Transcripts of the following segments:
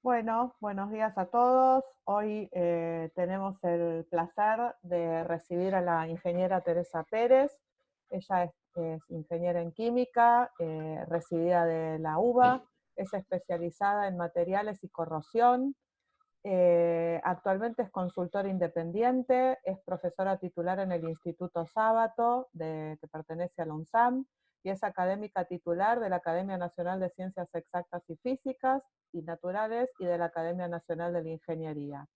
Bueno, buenos días a todos. Hoy tenemos el placer de recibir a la ingeniera Teresa Pérez. Ella es ingeniera en química, recibida de la UBA, es especializada en materiales y corrosión. Actualmente es consultora independiente, es profesora titular en el Instituto Sábato, que pertenece a la UNSAM, y es académica titular de la Academia Nacional de Ciencias Exactas y Físicas y Naturales y de la Academia Nacional de la Ingeniería.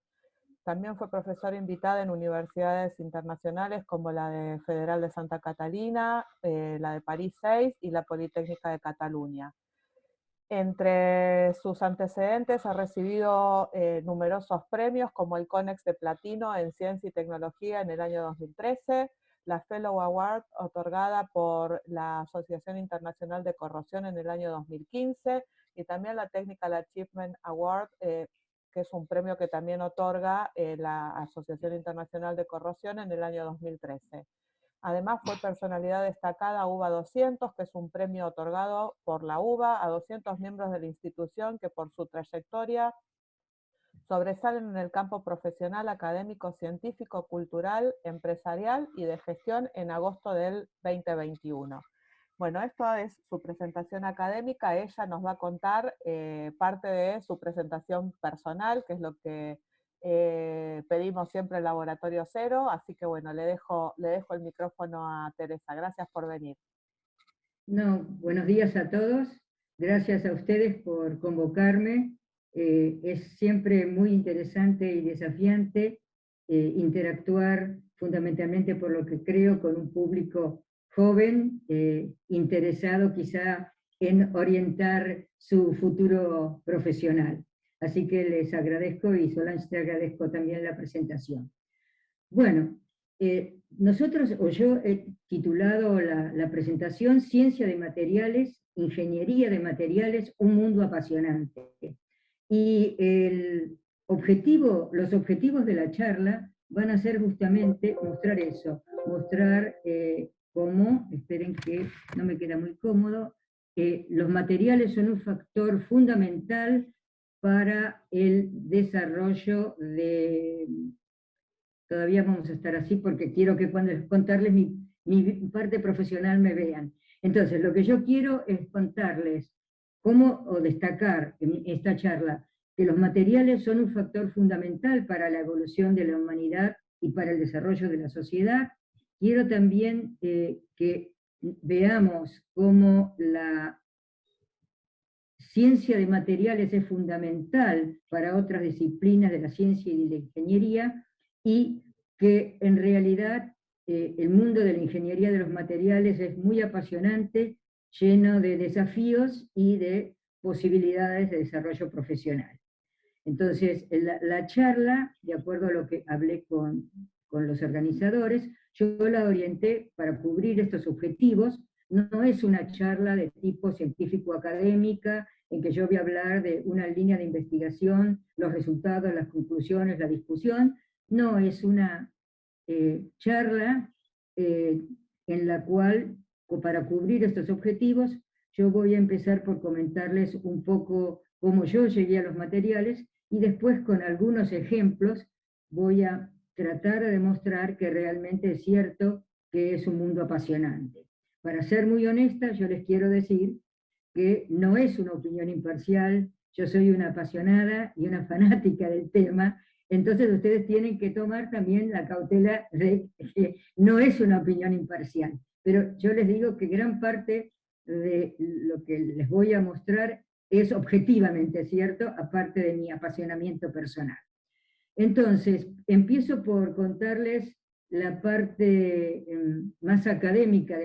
También fue profesora invitada en universidades internacionales como la de Federal de Santa Catalina, la de París 6 y la Politécnica de Cataluña. Entre sus antecedentes ha recibido numerosos premios como el CONEX de Platino en Ciencia y Tecnología en el año 2013, la Fellow Award otorgada por la Asociación Internacional de Corrosión en el año 2015 y también la Technical Achievement Award, que es un premio que también otorga la Asociación Internacional de Corrosión en el año 2013. Además fue personalidad destacada UBA 200, que es un premio otorgado por la UBA a 200 miembros de la institución que por su trayectoria sobresalen en el campo profesional, académico, científico, cultural, empresarial y de gestión en agosto del 2021. Bueno, esto es su presentación académica. Ella nos va a contar parte de su presentación personal, que es lo que pedimos siempre en Laboratorio Cero. Así que bueno, le dejo el micrófono a Teresa. Gracias por venir. No, buenos días a todos. Gracias a ustedes por convocarme. Es siempre muy interesante y desafiante interactuar fundamentalmente por lo que creo con un público joven, interesado quizá en orientar su futuro profesional. Así que les agradezco y Solange te agradezco también la presentación. Bueno, nosotros, o yo he titulado la presentación Ciencia de Materiales, Ingeniería de Materiales, un mundo apasionante. Y los objetivos de la charla van a ser justamente mostrar eso, mostrar cómo, esperen que no me queda muy cómodo, los materiales son un factor fundamental para el desarrollo de... Todavía vamos a estar así porque quiero que cuando contarles mi parte profesional me vean. Entonces, lo que yo quiero es contarles cómo, o destacar en esta charla, que los materiales son un factor fundamental para la evolución de la humanidad y para el desarrollo de la sociedad. Quiero también que veamos cómo la ciencia de materiales es fundamental para otras disciplinas de la ciencia y de la ingeniería, y que en realidad el mundo de la ingeniería de los materiales es muy apasionante, lleno de desafíos y de posibilidades de desarrollo profesional. Entonces, la charla, de acuerdo a lo que hablé con los organizadores, yo la orienté para cubrir estos objetivos. No es una charla de tipo científico-académica, en que yo voy a hablar de una línea de investigación, los resultados, las conclusiones, la discusión. No, es una charla en la cual, para cubrir estos objetivos, yo voy a empezar por comentarles un poco cómo yo llegué a los materiales, y después con algunos ejemplos voy a tratar de demostrar que realmente es cierto que es un mundo apasionante. Para ser muy honesta, yo les quiero decir que no es una opinión imparcial, yo soy una apasionada y una fanática del tema, entonces ustedes tienen que tomar también la cautela de que no es una opinión imparcial. Pero yo les digo que gran parte de lo que les voy a mostrar es objetivamente cierto, aparte de mi apasionamiento personal. Entonces, empiezo por contarles la parte más académica,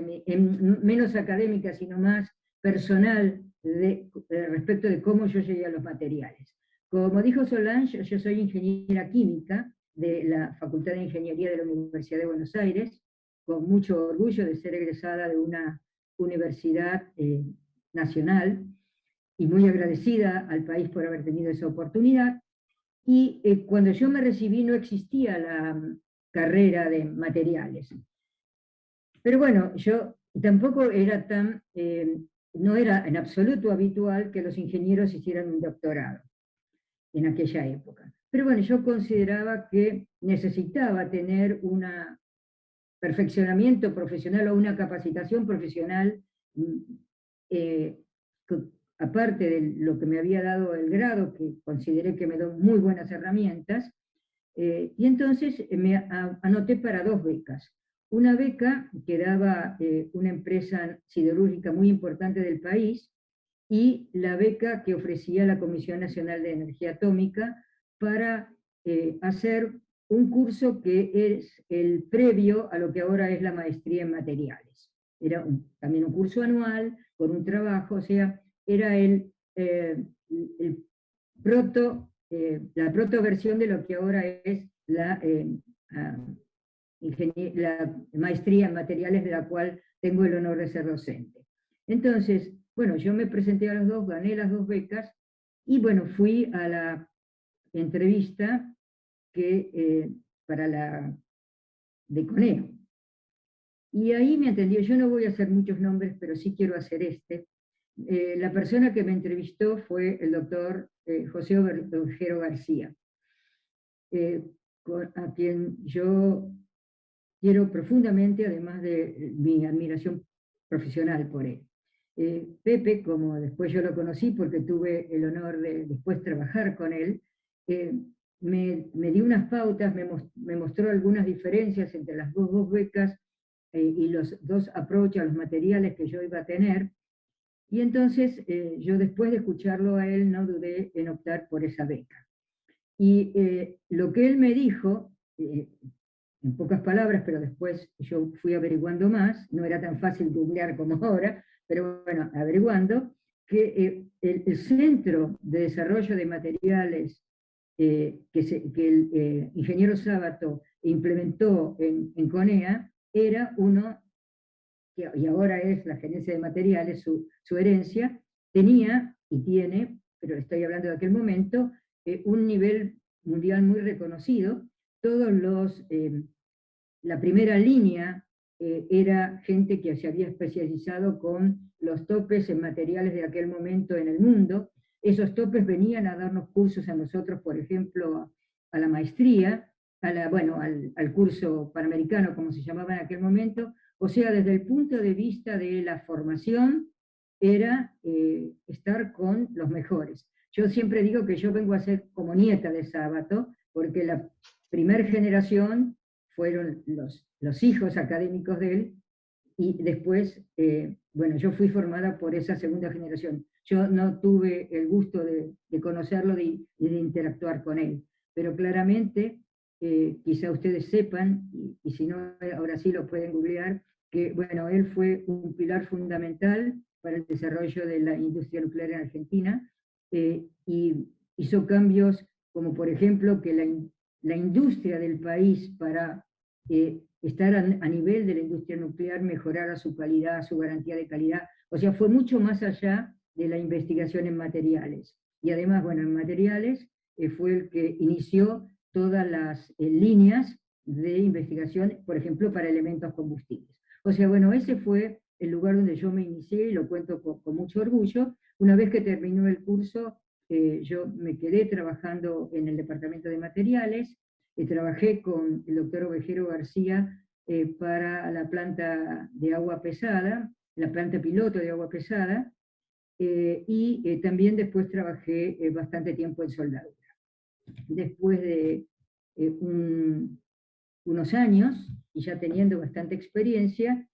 menos académica, sino más personal respecto de cómo yo llegué a los materiales. Como dijo Solange, yo soy ingeniera química de la Facultad de Ingeniería de la Universidad de Buenos Aires, con mucho orgullo de ser egresada de una universidad nacional, y muy agradecida al país por haber tenido esa oportunidad. Y cuando yo me recibí no existía la carrera de materiales. Pero bueno, yo tampoco era no era en absoluto habitual que los ingenieros hicieran un doctorado. en aquella época. Pero bueno, yo consideraba que necesitaba tener un perfeccionamiento profesional o una capacitación profesional, eh, aparte de lo que me había dado el grado, que consideré que me dio muy buenas herramientas, y entonces me anoté para 2 becas. Una beca que daba una empresa siderúrgica muy importante del país, y la beca que ofrecía la Comisión Nacional de Energía Atómica para hacer un curso que es el previo a lo que ahora es la maestría en materiales. Era también un curso anual, por un trabajo, o sea, era el la protoversión de lo que ahora es la maestría en materiales, de la cual tengo el honor de ser docente. Entonces, bueno, yo me presenté a los 2, gané las 2 becas, y bueno, fui a la entrevista para la de Coneo. Y ahí me entendió, yo no voy a hacer muchos nombres, pero sí quiero hacer este. La persona que me entrevistó fue el doctor José Ovejero García, a quien yo quiero profundamente, además de mi admiración profesional por él. Pepe, como después yo lo conocí porque tuve el honor de después trabajar con él, me dio unas pautas, me mostró algunas diferencias entre las dos becas y los 2 approach a los materiales que yo iba a tener, y entonces yo, después de escucharlo a él, no dudé en optar por esa beca. Y lo que él me dijo, en pocas palabras, pero después yo fui averiguando más, no era tan fácil googlear como ahora, pero bueno, averiguando, que el Centro de Desarrollo de Materiales que el ingeniero Sábato implementó en CONEA, era uno, y ahora es la Gerencia de Materiales, su herencia, tenía y tiene, pero estoy hablando de aquel momento, un nivel mundial muy reconocido. La primera línea era gente que se había especializado con los topes en materiales de aquel momento en el mundo. Esos topes venían a darnos cursos a nosotros, por ejemplo, a la maestría, al curso panamericano, como se llamaba en aquel momento. O sea, desde el punto de vista de la formación, era estar con los mejores. Yo siempre digo que yo vengo a ser como nieta de Sábato, porque la primera generación fueron los hijos académicos de él, y después, bueno, yo fui formada por esa segunda generación. Yo no tuve el gusto de conocerlo y de interactuar con él, pero claramente, quizá ustedes sepan, y si no, ahora sí lo pueden googlear, que bueno, él fue un pilar fundamental para el desarrollo de la industria nuclear en Argentina, y hizo cambios como, por ejemplo, que la industria del país, para estar a nivel de la industria nuclear, mejorara su calidad, su garantía de calidad. O sea, fue mucho más allá de la investigación en materiales. Y además, bueno, en materiales fue el que inició todas las líneas de investigación, por ejemplo, para elementos combustibles. O sea, bueno, ese fue el lugar donde yo me inicié, y lo cuento con mucho orgullo. Una vez que terminó el curso, yo me quedé trabajando en el departamento de materiales. Trabajé con el doctor Ovejero García para la planta de agua pesada, la planta piloto de agua pesada, y también después trabajé bastante tiempo en soldadura. Después de unos años, y ya teniendo bastante experiencia,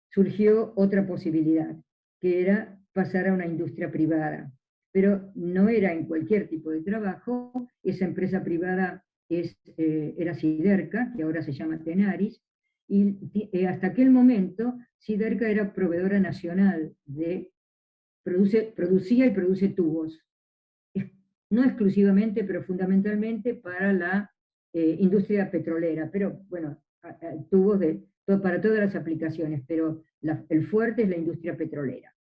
surgió otra posibilidad, que era pasar a una industria privada. Pero no era en cualquier tipo de trabajo. Esa empresa privada era Siderca, que ahora se llama Tenaris, y hasta aquel momento Siderca era proveedora nacional producía y produce tubos, no exclusivamente, pero fundamentalmente para la industria petrolera, pero bueno, tubos para todas las aplicaciones, pero el fuerte es la industria petrolera.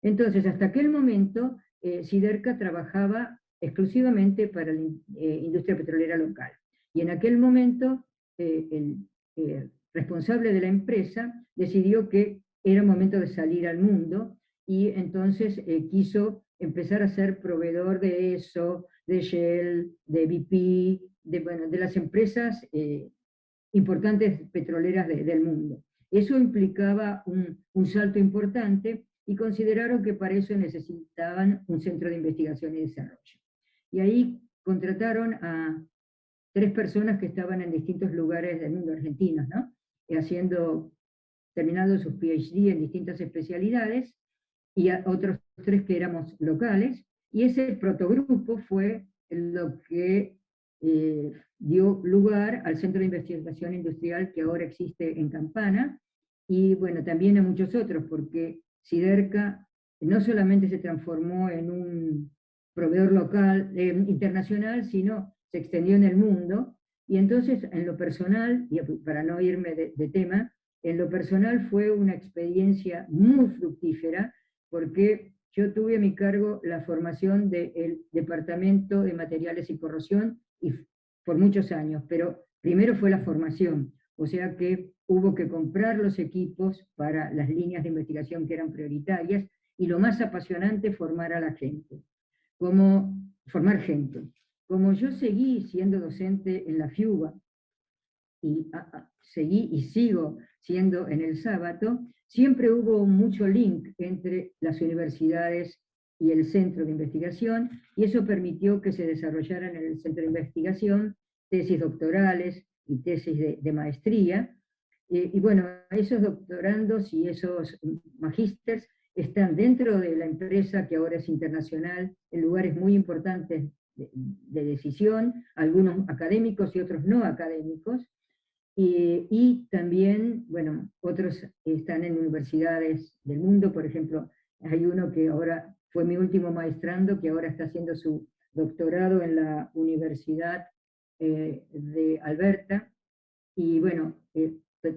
Entonces, hasta aquel momento, Siderca trabajaba exclusivamente para la industria petrolera local. Y en aquel momento, el responsable de la empresa decidió que era momento de salir al mundo, y entonces quiso empezar a ser proveedor de ESSO, de Shell, de BP, de las empresas importantes petroleras del mundo. Eso implicaba un salto importante y consideraron que para eso necesitaban un centro de investigación y desarrollo. Y ahí contrataron a 3 personas que estaban en distintos lugares del mundo argentinos, ¿no? Terminando sus PhD en distintas especialidades, y a otros 3 que éramos locales, y ese protogrupo fue lo que dio lugar al Centro de Investigación Industrial que ahora existe en Campana, y bueno, también a muchos otros, porque Siderca no solamente se transformó en un proveedor local, internacional, sino se extendió en el mundo, y entonces en lo personal, y para no irme de tema, en lo personal fue una experiencia muy fructífera, porque yo tuve a mi cargo la formación del Departamento de Materiales y Corrosión y por muchos años, pero primero fue la formación, o sea que hubo que comprar los equipos para las líneas de investigación que eran prioritarias, y lo más apasionante, formar a la gente. Formar gente. Como yo seguí siendo docente en la FIUBA, y seguí y sigo siendo en el Sábato, siempre hubo mucho link entre las universidades y el centro de investigación, y eso permitió que se desarrollaran en el centro de investigación tesis doctorales y tesis de maestría, y bueno, esos doctorandos y esos magísters están dentro de la empresa que ahora es internacional, en lugares muy importantes de decisión, algunos académicos y otros no académicos, y también, bueno, otros están en universidades del mundo. Por ejemplo, hay uno que ahora fue mi último maestrando, que ahora está haciendo su doctorado en la Universidad de Alberta, y bueno,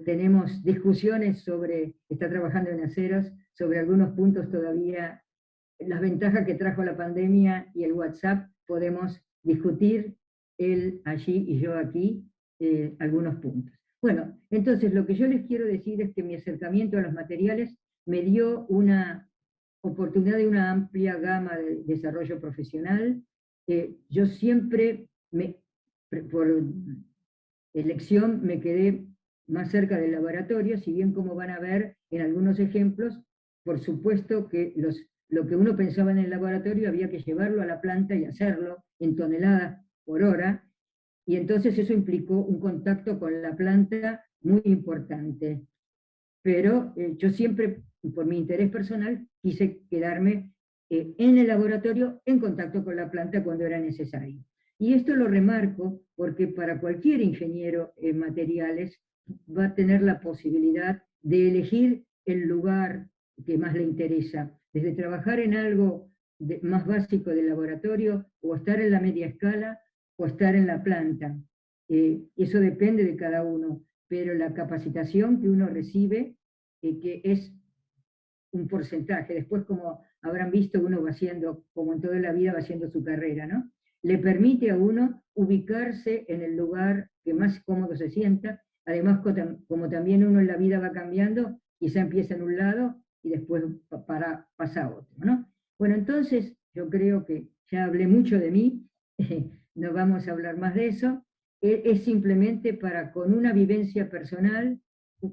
tenemos discusiones está trabajando en aceros, sobre algunos puntos todavía, las ventajas que trajo la pandemia y el WhatsApp, podemos discutir, él allí y yo aquí, algunos puntos. Bueno, entonces lo que yo les quiero decir es que mi acercamiento a los materiales me dio una oportunidad de una amplia gama de desarrollo profesional. Yo siempre, por elección, me quedé más cerca del laboratorio, si bien, como van a ver en algunos ejemplos, por supuesto que lo que uno pensaba en el laboratorio había que llevarlo a la planta y hacerlo en toneladas por hora, y entonces eso implicó un contacto con la planta muy importante. Pero yo siempre, por mi interés personal, quise quedarme en el laboratorio, en contacto con la planta cuando era necesario. Y esto lo remarco porque para cualquier ingeniero en materiales va a tener la posibilidad de elegir el lugar que más le interesa, desde trabajar en algo más básico del laboratorio, o estar en la media escala, o estar en la planta. Eso depende de cada uno, pero la capacitación que uno recibe, que es un porcentaje, después, como habrán visto, uno va haciendo, como en toda la vida, va haciendo su carrera, ¿no? Le permite a uno ubicarse en el lugar que más cómodo se sienta. Además, como también uno en la vida va cambiando, quizá empieza en un lado y después pasa a otro, ¿no? Bueno, entonces yo creo que ya hablé mucho de mí, no vamos a hablar más de eso. Es simplemente para, con una vivencia personal,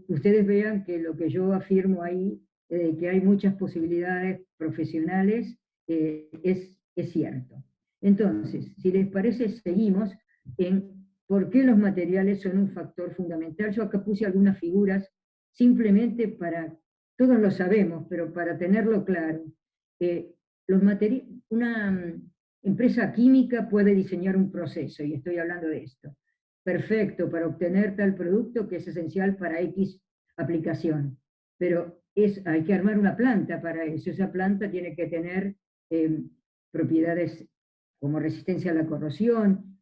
ustedes vean que lo que yo afirmo ahí, que hay muchas posibilidades profesionales, es cierto. Entonces, si les parece, seguimos en por qué los materiales son un factor fundamental. Yo acá puse algunas figuras simplemente para, todos lo sabemos, pero para tenerlo claro. Una empresa química puede diseñar un proceso, y estoy hablando de esto, perfecto para obtener tal producto que es esencial para X aplicación, pero hay que armar una planta para eso. Esa planta tiene que tener propiedades como resistencia a la corrosión,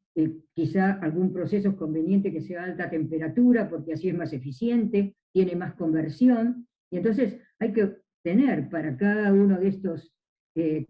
quizá algún proceso conveniente que sea a alta temperatura, porque así es más eficiente, tiene más conversión, y entonces hay que tener para cada uno de estos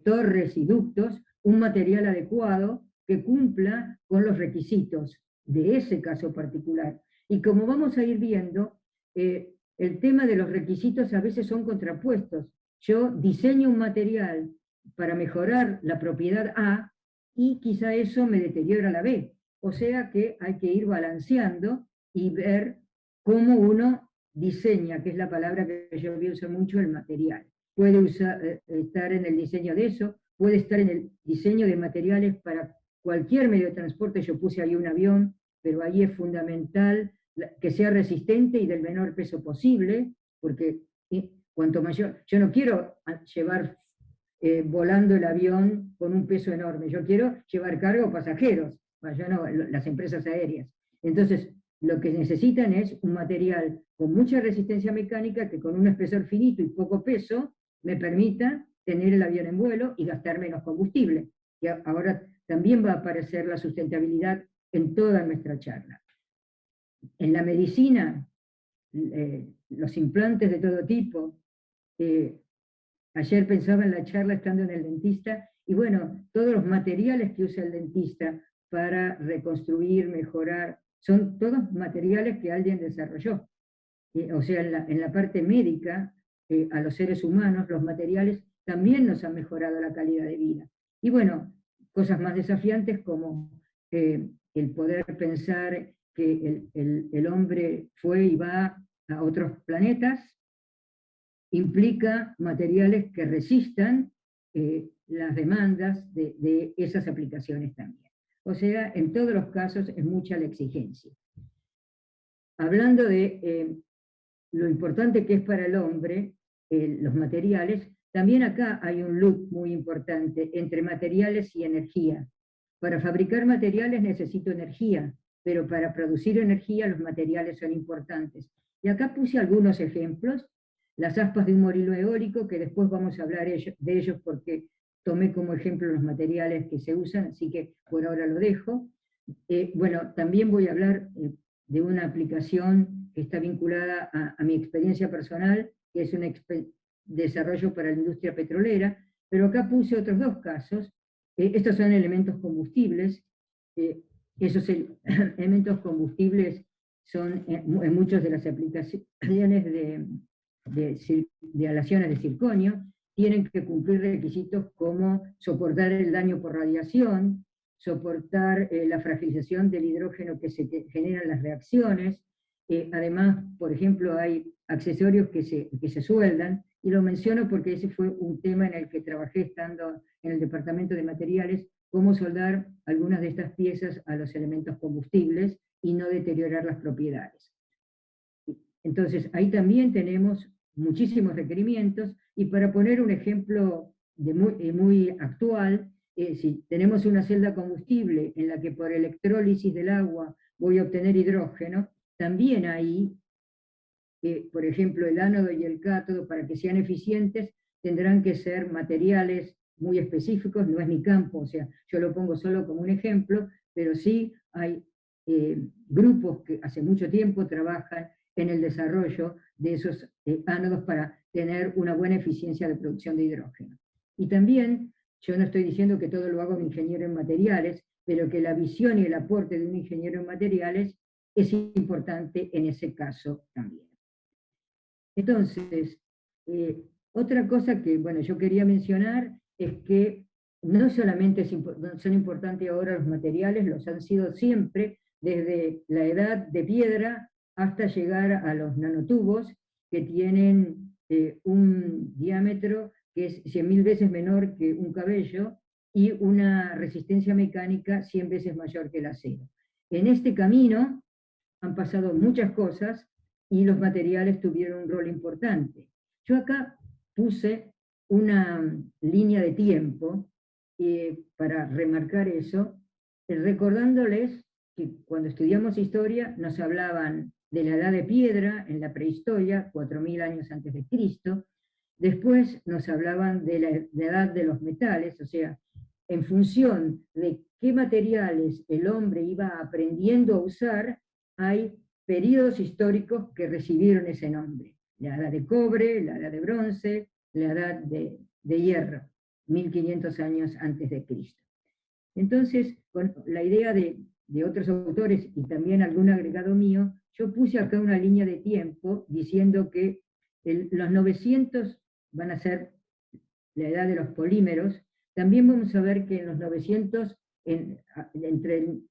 torres y ductos un material adecuado que cumpla con los requisitos de ese caso particular. Y como vamos a ir viendo, el tema de los requisitos a veces son contrapuestos. Yo diseño un material para mejorar la propiedad A, y quizá eso me deteriora la B. O sea que hay que ir balanceando y ver cómo uno diseña, que es la palabra que yo voy a usar mucho, el material. Puede estar en el diseño de eso, puede estar en el diseño de materiales para cualquier medio de transporte. Yo puse ahí un avión, pero ahí es fundamental que sea resistente y del menor peso posible, porque cuanto mayor, yo no quiero llevar volando el avión con un peso enorme, yo quiero llevar carga o pasajeros, yo no, las empresas aéreas. Entonces, lo que necesitan es un material con mucha resistencia mecánica que con un espesor finito y poco peso me permita tener el avión en vuelo y gastar menos combustible. Y ahora también va a aparecer la sustentabilidad en toda nuestra charla. En la medicina, los implantes de todo tipo. Ayer pensaba en la charla estando en el dentista, y bueno, todos los materiales que usa el dentista para reconstruir, mejorar, son todos materiales que alguien desarrolló. O sea, en la parte médica, a los seres humanos, los materiales también nos han mejorado la calidad de vida. Y bueno, cosas más desafiantes como el poder pensar que el hombre fue y va a otros planetas, implica materiales que resistan las demandas de esas aplicaciones también. O sea, en todos los casos es mucha la exigencia. Hablando de lo importante que es para el hombre los materiales, también acá hay un loop muy importante entre materiales y energía. Para fabricar materiales necesito energía, pero para producir energía los materiales son importantes. Y acá puse algunos ejemplos. Las aspas de un molino eólico, que después vamos a hablar de ellos porque tomé como ejemplo los materiales que se usan, así que por ahora lo dejo. Bueno, también voy a hablar de una aplicación que está vinculada a mi experiencia personal, que es un desarrollo para la industria petrolera, pero acá puse otros dos casos. Estos son elementos combustibles. Esos elementos combustibles son en muchas de las aplicaciones de aleaciones de circonio, tienen que cumplir requisitos como soportar el daño por radiación, soportar la fragilización del hidrógeno que se generan las reacciones. Además, por ejemplo, hay accesorios que se sueldan, y lo menciono porque ese fue un tema en el que trabajé estando en el departamento de materiales, cómo soldar algunas de estas piezas a los elementos combustibles y no deteriorar las propiedades. Entonces, ahí también tenemos muchísimos requerimientos, y para poner un ejemplo muy actual, si tenemos una celda combustible en la que por electrólisis del agua voy a obtener hidrógeno, también ahí, por ejemplo, el ánodo y el cátodo, para que sean eficientes, tendrán que ser materiales muy específicos. No es mi campo, o sea, yo lo pongo solo como un ejemplo, pero sí hay grupos que hace mucho tiempo trabajan en el desarrollo de esos ánodos para tener una buena eficiencia de producción de hidrógeno. Y también, yo no estoy diciendo que todo lo haga un ingeniero en materiales, pero que la visión y el aporte de un ingeniero en materiales es importante en ese caso también. Entonces, otra cosa que, bueno, yo quería mencionar es que no solamente son importantes ahora los materiales, los han sido siempre, desde la edad de piedra hasta llegar a los nanotubos, que tienen un diámetro que es 100.000 veces menor que un cabello y una resistencia mecánica 100 veces mayor que el acero. En este camino han pasado muchas cosas y los materiales tuvieron un rol importante. Yo acá puse una línea de tiempo para remarcar eso, recordándoles que cuando estudiamos historia nos hablaban de la edad de piedra en la prehistoria, 4.000 años antes de Cristo. Después nos hablaban de la edad de los metales, o sea, en función de qué materiales el hombre iba aprendiendo a usar, hay periodos históricos que recibieron ese nombre. La edad de cobre, la edad de bronce, la edad de hierro, 1500 años antes de Cristo. Entonces, con la idea de otros autores y también algún agregado mío, yo puse acá una línea de tiempo diciendo que los 900 van a ser la edad de los polímeros, también vamos a ver que en los 900, entre el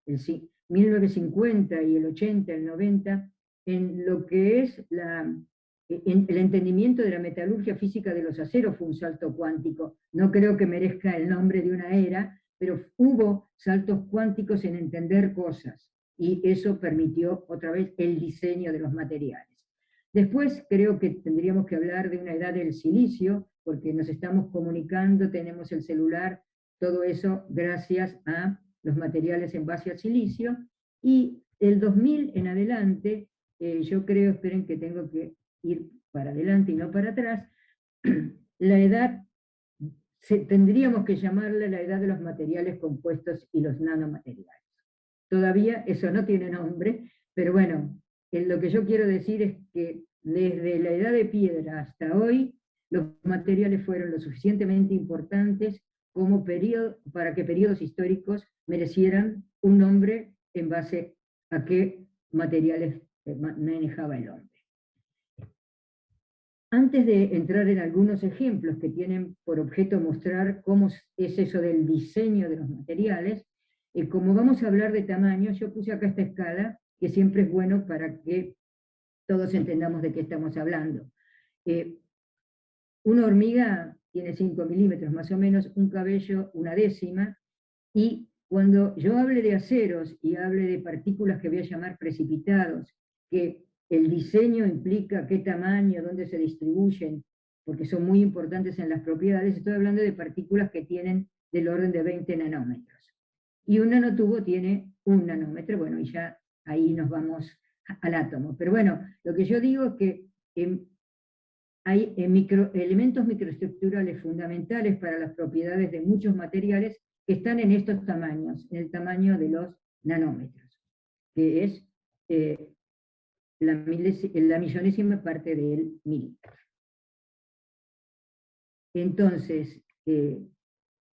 1950 y el 80, el 90, en lo que es el entendimiento de la metalurgia física de los aceros fue un salto cuántico. No creo que merezca el nombre de una era, pero hubo saltos cuánticos en entender cosas, y eso permitió otra vez el diseño de los materiales. Después creo que tendríamos que hablar de una edad del silicio, porque nos estamos comunicando, tenemos el celular, todo eso gracias a los materiales en base al silicio, y el 2000 en adelante, yo creo, esperen que tengo que ir para adelante y no para atrás, la edad, tendríamos que llamarla la edad de los materiales compuestos y los nanomateriales. Todavía eso no tiene nombre, pero bueno, lo que yo quiero decir es que desde la edad de piedra hasta hoy, los materiales fueron lo suficientemente importantes como para que periodos históricos merecieran un nombre en base a qué materiales manejaba el hombre. Antes de entrar en algunos ejemplos que tienen por objeto mostrar cómo es eso del diseño de los materiales, como vamos a hablar de tamaño, yo puse acá esta escala, que siempre es bueno para que todos entendamos de qué estamos hablando. Una hormiga tiene 5 milímetros más o menos, un cabello una décima, y cuando yo hable de aceros y hable de partículas que voy a llamar precipitados, que el diseño implica qué tamaño, dónde se distribuyen, porque son muy importantes en las propiedades, estoy hablando de partículas que tienen del orden de 20 nanómetros. Y un nanotubo tiene 1 nanómetro, bueno, y ya ahí nos vamos al átomo. Pero bueno, lo que yo digo es que hay elementos microestructurales fundamentales para las propiedades de muchos materiales que están en estos tamaños, en el tamaño de los nanómetros, que es la millonésima parte del milímetro. Entonces,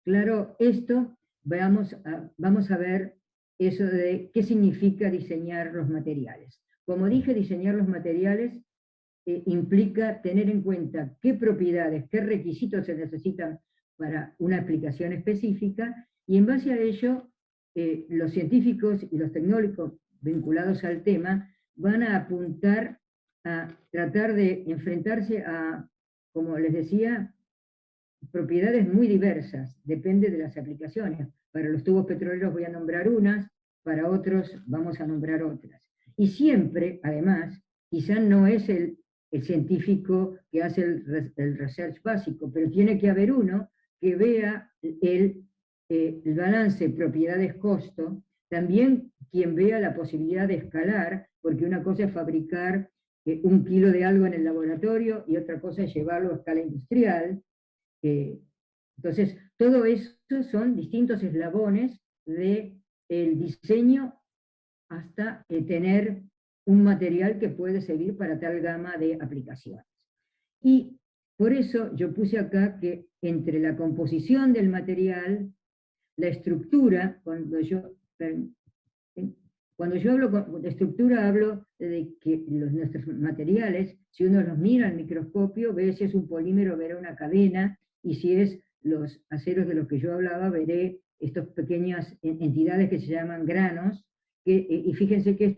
claro, esto vamos a ver eso de qué significa diseñar los materiales. Como dije, diseñar los materiales implica tener en cuenta qué propiedades, qué requisitos se necesitan para una aplicación específica, y en base a ello, los científicos y los tecnólogos vinculados al tema van a apuntar a tratar de enfrentarse a, como les decía, propiedades muy diversas, depende de las aplicaciones. Para los tubos petroleros voy a nombrar unas, para otros vamos a nombrar otras. Y siempre, además, quizá no es el científico que hace el research básico, pero tiene que haber uno que vea el balance propiedades-costo, también quien vea la posibilidad de escalar, porque una cosa es fabricar 1 kilo de algo en el laboratorio y otra cosa es llevarlo a escala industrial. Entonces, todo eso son distintos eslabones del diseño hasta tener un material que puede servir para tal gama de aplicaciones. Y por eso yo puse acá que entre la composición del material, la estructura, cuando yo hablo de estructura, hablo de que nuestros materiales, si uno los mira al microscopio, ve si es un polímero, verá una cadena, y si es los aceros de los que yo hablaba, veré estas pequeñas entidades que se llaman granos, y fíjense que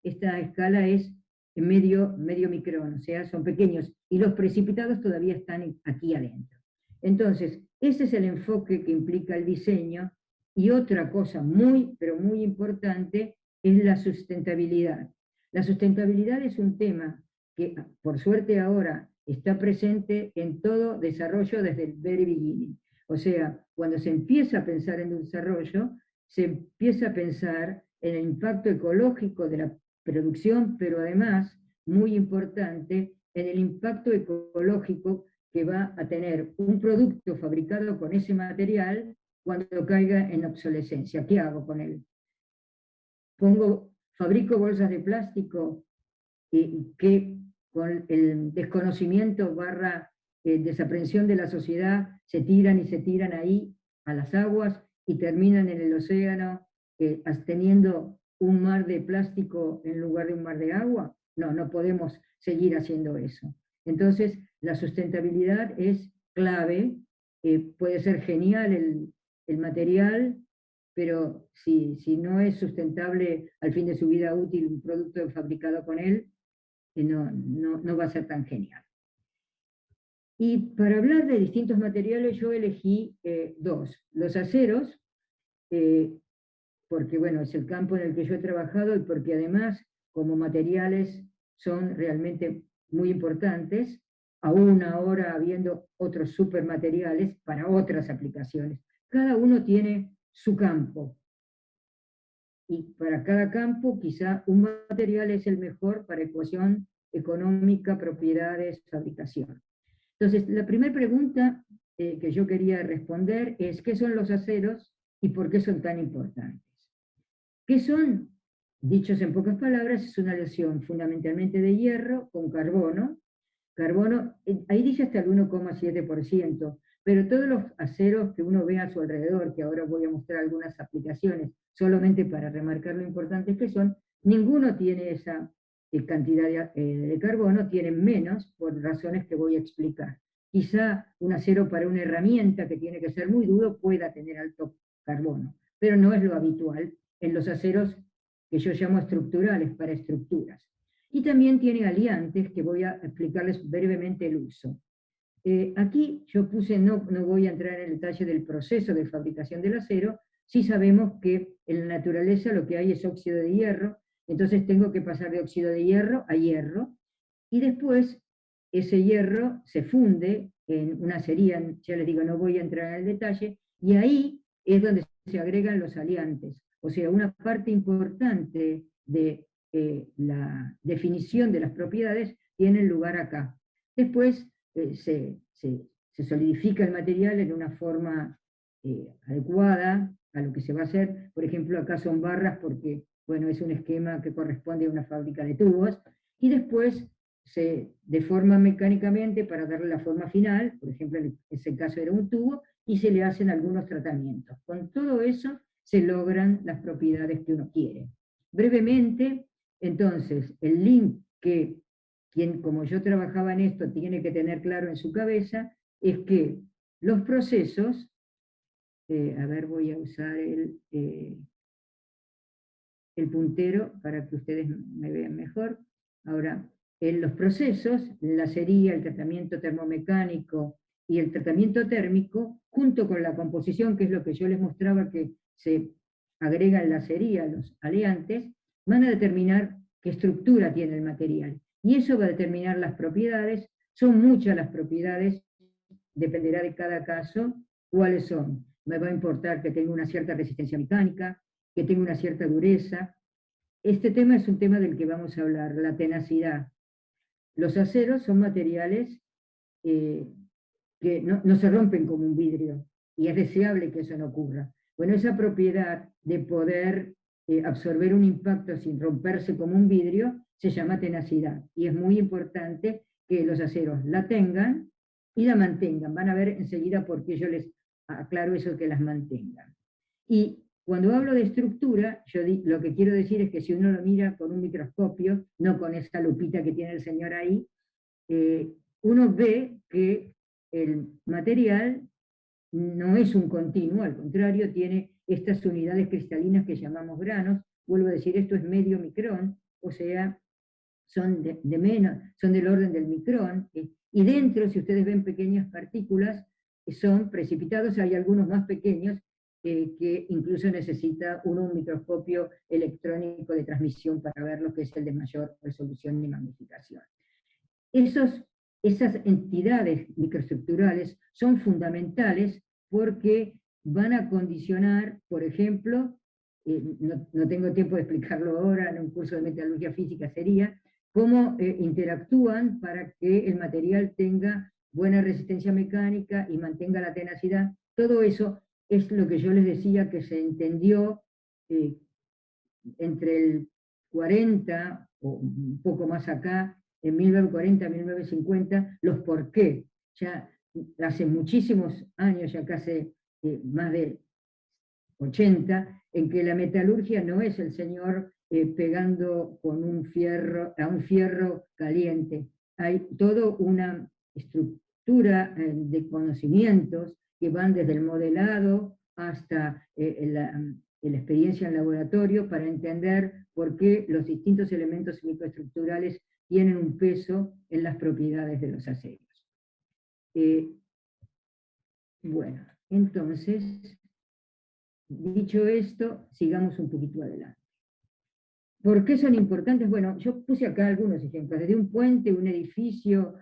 esta escala es medio micrón, o sea, son pequeños, y los precipitados todavía están aquí adentro. Entonces, ese es el enfoque que implica el diseño, y otra cosa muy, pero muy importante, es la sustentabilidad. La sustentabilidad es un tema que, por suerte ahora, está presente en todo desarrollo desde el very beginning. O sea, cuando se empieza a pensar en un desarrollo, se empieza a pensar en el impacto ecológico de la producción, pero además, muy importante, en el impacto ecológico que va a tener un producto fabricado con ese material cuando caiga en obsolescencia. ¿Qué hago con él? Fabrico bolsas de plástico que con el desconocimiento / desaprensión de la sociedad se tiran ahí a las aguas y terminan en el océano teniendo un mar de plástico en lugar de un mar de agua. No, no podemos seguir haciendo eso. Entonces, la sustentabilidad es clave puede ser genial el material, pero si no es sustentable al fin de su vida útil un producto fabricado con él, no va a ser tan genial. Y para hablar de distintos materiales yo elegí dos. Los aceros, porque bueno, es el campo en el que yo he trabajado y porque además como materiales son realmente muy importantes, aún ahora habiendo otros supermateriales para otras aplicaciones. Cada uno tiene su campo. Y para cada campo quizá un material es el mejor para ecuación económica, propiedades, fabricación. Entonces, la primera pregunta que yo quería responder es ¿qué son los aceros y por qué son tan importantes? ¿Qué son? Dichos en pocas palabras, es una aleación fundamentalmente de hierro con carbono. Carbono, ahí dice hasta el 1,7%, pero todos los aceros que uno ve a su alrededor, que ahora voy a mostrar algunas aplicaciones, solamente para remarcar lo importantes que son, ninguno tiene esa cantidad de carbono, tienen menos por razones que voy a explicar. Quizá un acero para una herramienta que tiene que ser muy duro pueda tener alto carbono, pero no es lo habitual en los aceros que yo llamo estructurales, para estructuras. Y también tiene aliantes, que voy a explicarles brevemente el uso. Aquí yo puse, no voy a entrar en el detalle del proceso de fabricación del acero, sí sabemos que en la naturaleza lo que hay es óxido de hierro, entonces tengo que pasar de óxido de hierro a hierro, y después ese hierro se funde en una acería, ya les digo, no voy a entrar en el detalle, y ahí es donde se agregan los aliantes. O sea, una parte importante de la definición de las propiedades tiene lugar acá. Después se solidifica el material en una forma adecuada a lo que se va a hacer. Por ejemplo, acá son barras porque, bueno, es un esquema que corresponde a una fábrica de tubos, y después se deforma mecánicamente para darle la forma final, por ejemplo, en ese caso era un tubo, y se le hacen algunos tratamientos. Con todo eso se logran las propiedades que uno quiere. Brevemente, entonces, el link que quien, como yo trabajaba en esto, tiene que tener claro en su cabeza, es que los procesos, a ver, voy a usar el puntero para que ustedes me vean mejor. Ahora, en los procesos, la acería, el tratamiento termomecánico y el tratamiento térmico, junto con la composición, que es lo que yo les mostraba que se agrega en la acería, los aleantes, van a determinar qué estructura tiene el material. Y eso va a determinar las propiedades. Son muchas las propiedades, dependerá de cada caso cuáles son. Me va a importar que tenga una cierta resistencia mecánica, que tenga una cierta dureza. Este tema es un tema del que vamos a hablar, la tenacidad. Los aceros son materiales que no se rompen como un vidrio, y es deseable que eso no ocurra. Bueno, esa propiedad de poder absorber un impacto sin romperse como un vidrio se llama tenacidad, y es muy importante que los aceros la tengan y la mantengan. Van a ver enseguida por qué yo les aclaro eso, que las mantengan. Y cuando hablo de estructura, yo lo que quiero decir es que si uno lo mira con un microscopio, no con esta lupita que tiene el señor ahí, uno ve que el material no es un continuo, al contrario, tiene estas unidades cristalinas que llamamos granos. Vuelvo a decir, esto es medio micrón, o sea, son de menos, son del orden del micrón, y dentro, si ustedes ven pequeñas partículas, son precipitados. Hay algunos más pequeños que incluso necesita uno un microscopio electrónico de transmisión para ver lo que es el de mayor resolución y magnificación. Esas entidades microestructurales son fundamentales porque van a condicionar, por ejemplo, no tengo tiempo de explicarlo ahora, en un curso de metalurgia física sería, cómo interactúan para que el material tenga buena resistencia mecánica y mantenga la tenacidad. Todo eso es lo que yo les decía que se entendió entre el 40 o un poco más acá, en 1940, 1950, los por qué. Ya hace muchísimos años, ya casi más de 80, en que la metalurgia no es el señor pegando con un fierro, a un fierro caliente. Hay toda una estructura de conocimientos que van desde el modelado hasta la experiencia en laboratorio para entender por qué los distintos elementos microestructurales tienen un peso en las propiedades de los aceros. Bueno, entonces, dicho esto, sigamos un poquito adelante. ¿Por qué son importantes? Bueno, yo puse acá algunos ejemplos, desde un puente, un edificio,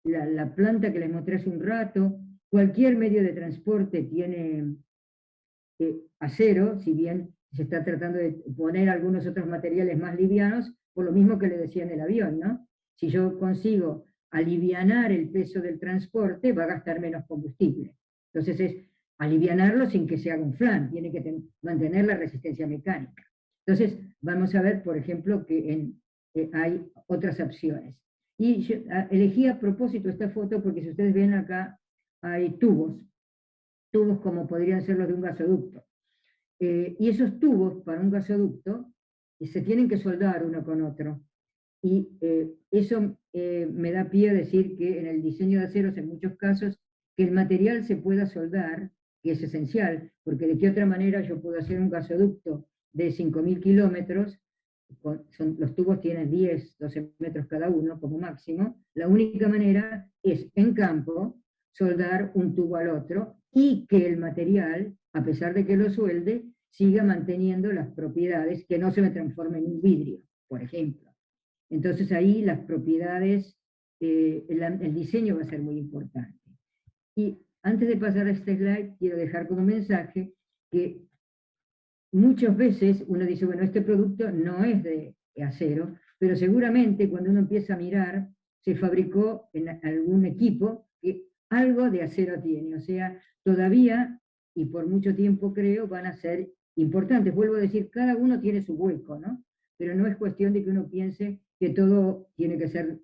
la planta que les mostré hace un rato, cualquier medio de transporte tiene acero, si bien se está tratando de poner algunos otros materiales más livianos, por lo mismo que le decía en el avión, ¿no? Si yo consigo alivianar el peso del transporte, va a gastar menos combustible. Entonces es alivianarlo sin que se haga un flan, tiene que mantener la resistencia mecánica. Entonces vamos a ver, por ejemplo, que hay otras opciones. Y yo elegí a propósito esta foto porque si ustedes ven acá hay tubos como podrían ser los de un gasoducto. Y esos tubos para un gasoducto se tienen que soldar uno con otro. Y eso me da pie a decir que en el diseño de aceros, en muchos casos, que el material se pueda soldar, que es esencial, porque de qué otra manera yo puedo hacer un gasoducto de 5.000 kilómetros, los tubos tienen 10, 12 metros cada uno como máximo, la única manera es en campo soldar un tubo al otro y que el material, a pesar de que lo suelde, siga manteniendo las propiedades, que no se me transforme en un vidrio, por ejemplo. Entonces ahí las propiedades, el diseño va a ser muy importante. Y antes de pasar a este slide, quiero dejar como mensaje que muchas veces uno dice, bueno, este producto no es de acero, pero seguramente cuando uno empieza a mirar, se fabricó en algún equipo que algo de acero tiene, o sea, todavía, y por mucho tiempo creo, van a ser importantes. Vuelvo a decir, cada uno tiene su hueco, ¿no? Pero no es cuestión de que uno piense que todo tiene que ser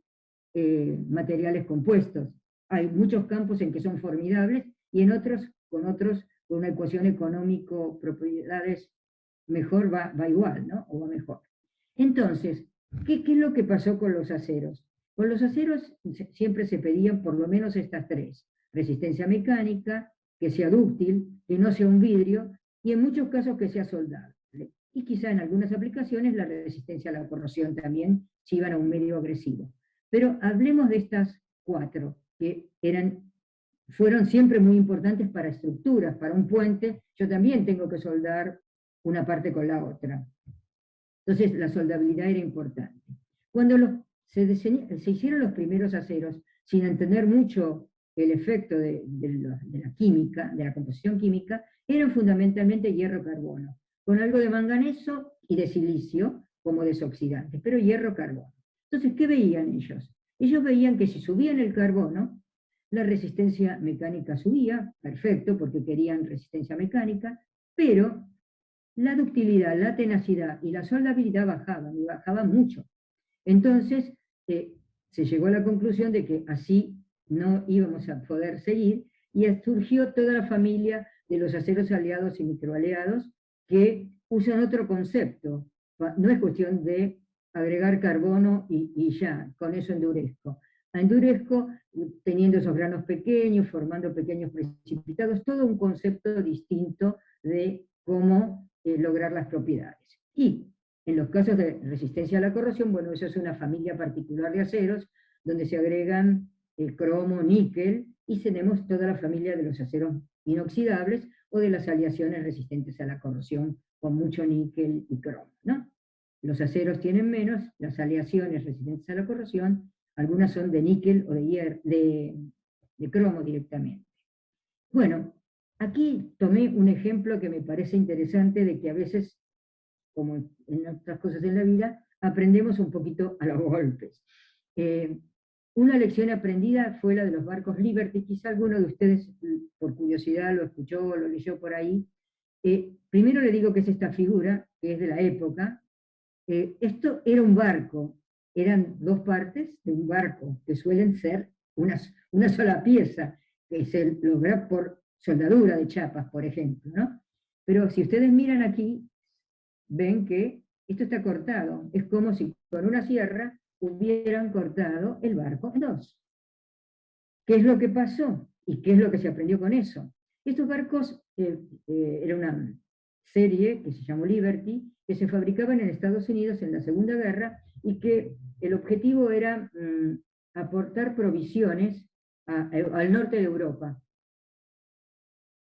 materiales compuestos. Hay muchos campos en que son formidables y en otros, con una ecuación económico-propiedades mejor va igual, ¿no? O va mejor. Entonces, ¿qué es lo que pasó con los aceros? Con los aceros siempre se pedían por lo menos estas tres: resistencia mecánica, que sea dúctil, que no sea un vidrio, y en muchos casos que sea soldable. Y quizá en algunas aplicaciones la resistencia a la corrosión también, si iban a un medio agresivo. Pero hablemos de estas cuatro, que fueron siempre muy importantes para estructuras, para un puente. Yo también tengo que soldar una parte con la otra. Entonces la soldabilidad era importante. Cuando se hicieron los primeros aceros, sin entender mucho el efecto de la química, de la composición química, eran fundamentalmente hierro-carbono, con algo de manganeso y de silicio como desoxidantes, pero hierro-carbono. Entonces, ¿qué veían ellos? Ellos veían que si subían el carbono, la resistencia mecánica subía, perfecto, porque querían resistencia mecánica, pero la ductilidad, la tenacidad y la soldabilidad bajaban, y bajaban mucho. Entonces, se llegó a la conclusión de que así no íbamos a poder seguir, y surgió toda la familia de los aceros aleados y microaleados, que usan otro concepto. No es cuestión de agregar carbono y ya, con eso endurezco. Endurezco teniendo esos granos pequeños, formando pequeños precipitados, todo un concepto distinto de cómo lograr las propiedades. Y en los casos de resistencia a la corrosión, bueno, eso es una familia particular de aceros, donde se agregan cromo, níquel, y tenemos toda la familia de los aceros inoxidables o de las aleaciones resistentes a la corrosión con mucho níquel y cromo, ¿no? Los aceros tienen menos, las aleaciones resistentes a la corrosión, algunas son de níquel o de cromo directamente. Bueno, aquí tomé un ejemplo que me parece interesante de que a veces, como en otras cosas en la vida, aprendemos un poquito a los golpes. Una lección aprendida fue la de los barcos Liberty. Quizá alguno de ustedes, por curiosidad, lo escuchó, lo leyó por ahí. Primero le digo que es esta figura, que es de la época. Esto era un barco, eran dos partes de un barco, que suelen ser una sola pieza, que se logra por soldadura de chapas, por ejemplo, ¿no? Pero si ustedes miran aquí, ven que esto está cortado. Es como si con una sierra hubieran cortado el barco en dos. ¿Qué es lo que pasó? ¿Y qué es lo que se aprendió con eso? Estos barcos, era una serie que se llamó Liberty, que se fabricaban en Estados Unidos en la Segunda Guerra, y que el objetivo era aportar provisiones al norte de Europa,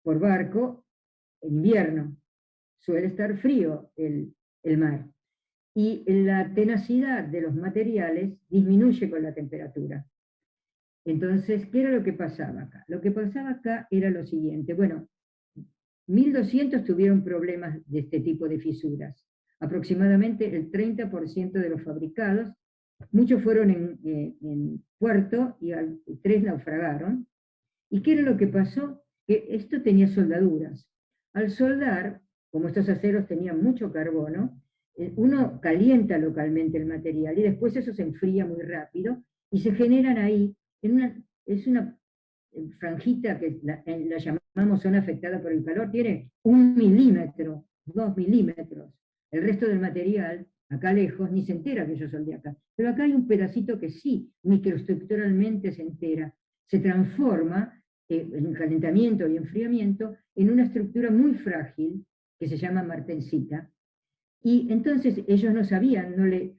por barco, en invierno. Suele estar frío el mar. Y la tenacidad de los materiales disminuye con la temperatura. Entonces, ¿qué era lo que pasaba acá? Lo que pasaba acá era lo siguiente. Bueno, 1200 tuvieron problemas de este tipo de fisuras. Aproximadamente el 30% de los fabricados, muchos fueron en puerto y 3 naufragaron. ¿Y qué era lo que pasó? Que esto tenía soldaduras. Al soldar, como estos aceros tenían mucho carbono, uno calienta localmente el material y después eso se enfría muy rápido y se generan ahí, es una franjita que la llamamos zona afectada por el calor, tiene 1 milímetro, 2 milímetros. El resto del material, acá lejos, ni se entera que yo soldé acá. Pero acá hay un pedacito que sí, microestructuralmente se entera, se transforma en calentamiento y enfriamiento en una estructura muy frágil que se llama martensita. Y entonces ellos no sabían,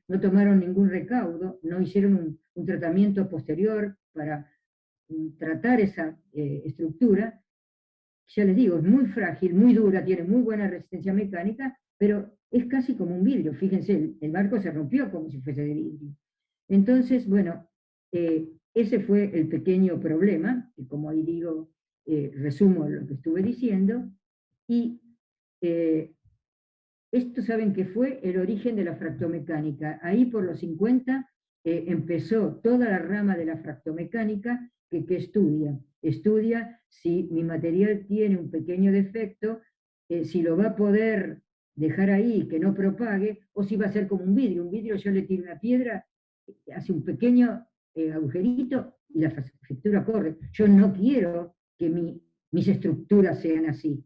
no tomaron ningún recaudo, no hicieron un tratamiento posterior para tratar esa estructura. Ya les digo, es muy frágil, muy dura, tiene muy buena resistencia mecánica, pero es casi como un vidrio. Fíjense, el barco se rompió como si fuese de vidrio. Entonces, bueno, ese fue el pequeño problema, que como ahí digo, resumo lo que estuve diciendo, y esto, ¿saben qué fue? El origen de la fractomecánica. Ahí por los 50 empezó toda la rama de la fractomecánica que estudia. Estudia si mi material tiene un pequeño defecto, si lo va a poder dejar ahí, que no propague, o si va a ser como un vidrio. Un vidrio yo le tiro una piedra, hace un pequeño agujerito y la fractura corre. Yo no quiero que mis estructuras sean así.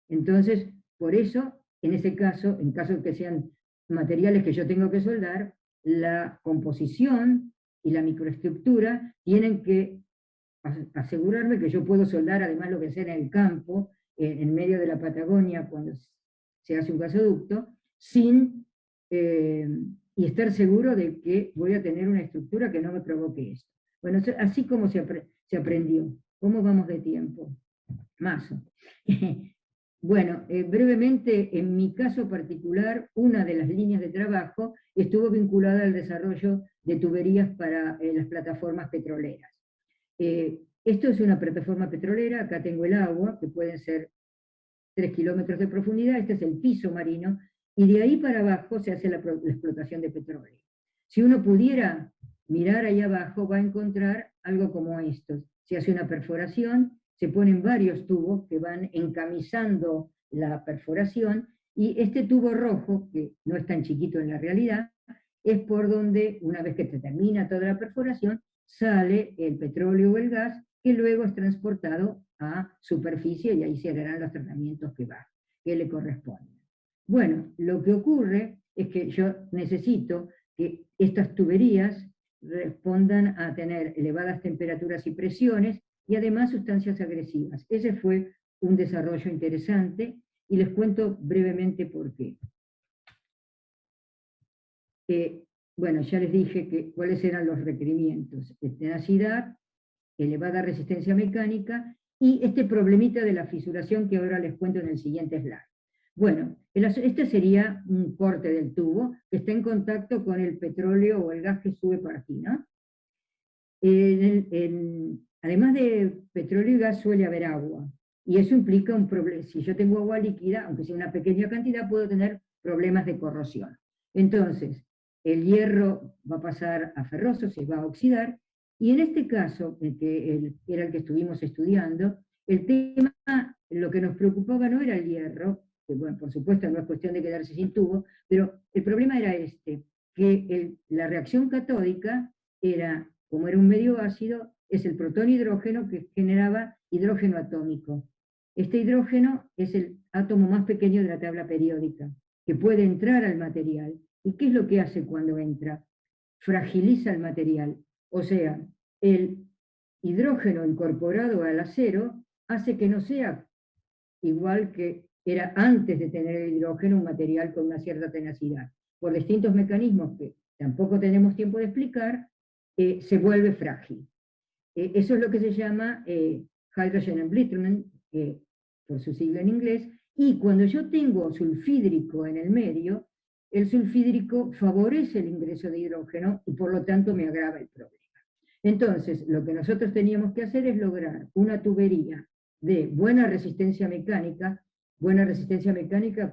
Entonces, por eso, en ese caso, en caso de que sean materiales que yo tengo que soldar, la composición y la microestructura tienen que asegurarme que yo puedo soldar, además lo que sea en el campo, en medio de la Patagonia, cuando se hace un gasoducto, y estar seguro de que voy a tener una estructura que no me provoque esto. Bueno, así como se aprendió. ¿Cómo vamos de tiempo? Más. Bueno, brevemente, en mi caso particular, una de las líneas de trabajo estuvo vinculada al desarrollo de tuberías para las plataformas petroleras. Esto es una plataforma petrolera, acá tengo el agua, que pueden ser 3 kilómetros de profundidad, este es el piso marino, y de ahí para abajo se hace la explotación de petróleo. Si uno pudiera mirar ahí abajo, va a encontrar algo como esto. Se hace una perforación, se ponen varios tubos que van encamisando la perforación, y este tubo rojo, que no es tan chiquito en la realidad, es por donde, una vez que se termina toda la perforación, sale el petróleo o el gas, que luego es transportado a superficie y ahí se harán los tratamientos que le corresponden. Bueno, lo que ocurre es que yo necesito que estas tuberías respondan a tener elevadas temperaturas y presiones y además sustancias agresivas. Ese fue un desarrollo interesante y les cuento brevemente por qué. Bueno, ya les dije cuáles eran los requerimientos: tenacidad, elevada resistencia mecánica y este problemita de la fisuración que ahora les cuento en el siguiente slide. Bueno, este sería un corte del tubo que está en contacto con el petróleo o el gas que sube por aquí, ¿no? Además de petróleo y gas suele haber agua, y eso implica un problema. Si yo tengo agua líquida, aunque sea una pequeña cantidad, puedo tener problemas de corrosión. Entonces, el hierro va a pasar a ferroso, se va a oxidar, y en este caso, era el que estuvimos estudiando, el tema, lo que nos preocupaba no era el hierro, que bueno, por supuesto no es cuestión de quedarse sin tubo, pero el problema era que la reacción catódica era, como era un medio ácido, es el protón-hidrógeno que generaba hidrógeno atómico. Este hidrógeno es el átomo más pequeño de la tabla periódica, que puede entrar al material. ¿Y qué es lo que hace cuando entra? Fragiliza el material. O sea, el hidrógeno incorporado al acero hace que no sea igual que era antes de tener el hidrógeno, un material con una cierta tenacidad. Por distintos mecanismos que tampoco tenemos tiempo de explicar, se vuelve frágil. Eso es lo que se llama hydrogen embrittlement, por su sigla en inglés, y cuando yo tengo sulfídrico en el medio, el sulfídrico favorece el ingreso de hidrógeno y por lo tanto me agrava el problema. Entonces, lo que nosotros teníamos que hacer es lograr una tubería de buena resistencia mecánica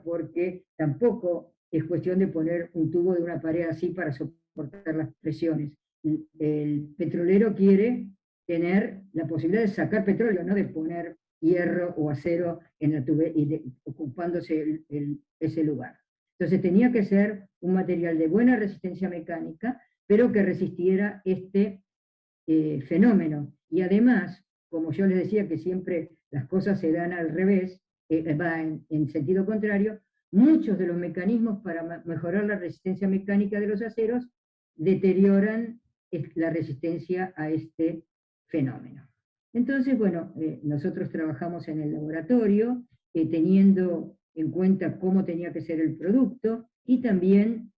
porque tampoco es cuestión de poner un tubo de una pared así para soportar las presiones. El petrolero quiere tener la posibilidad de sacar petróleo, no de poner hierro o acero en la tubería, ocupándose ese lugar. Entonces tenía que ser un material de buena resistencia mecánica, pero que resistiera este fenómeno. Y además, como yo les decía que siempre las cosas se dan al revés, va en sentido contrario, muchos de los mecanismos para mejorar la resistencia mecánica de los aceros deterioran la resistencia a este fenómeno. Entonces, bueno, nosotros trabajamos en el laboratorio, teniendo en cuenta cómo tenía que ser el producto, y también,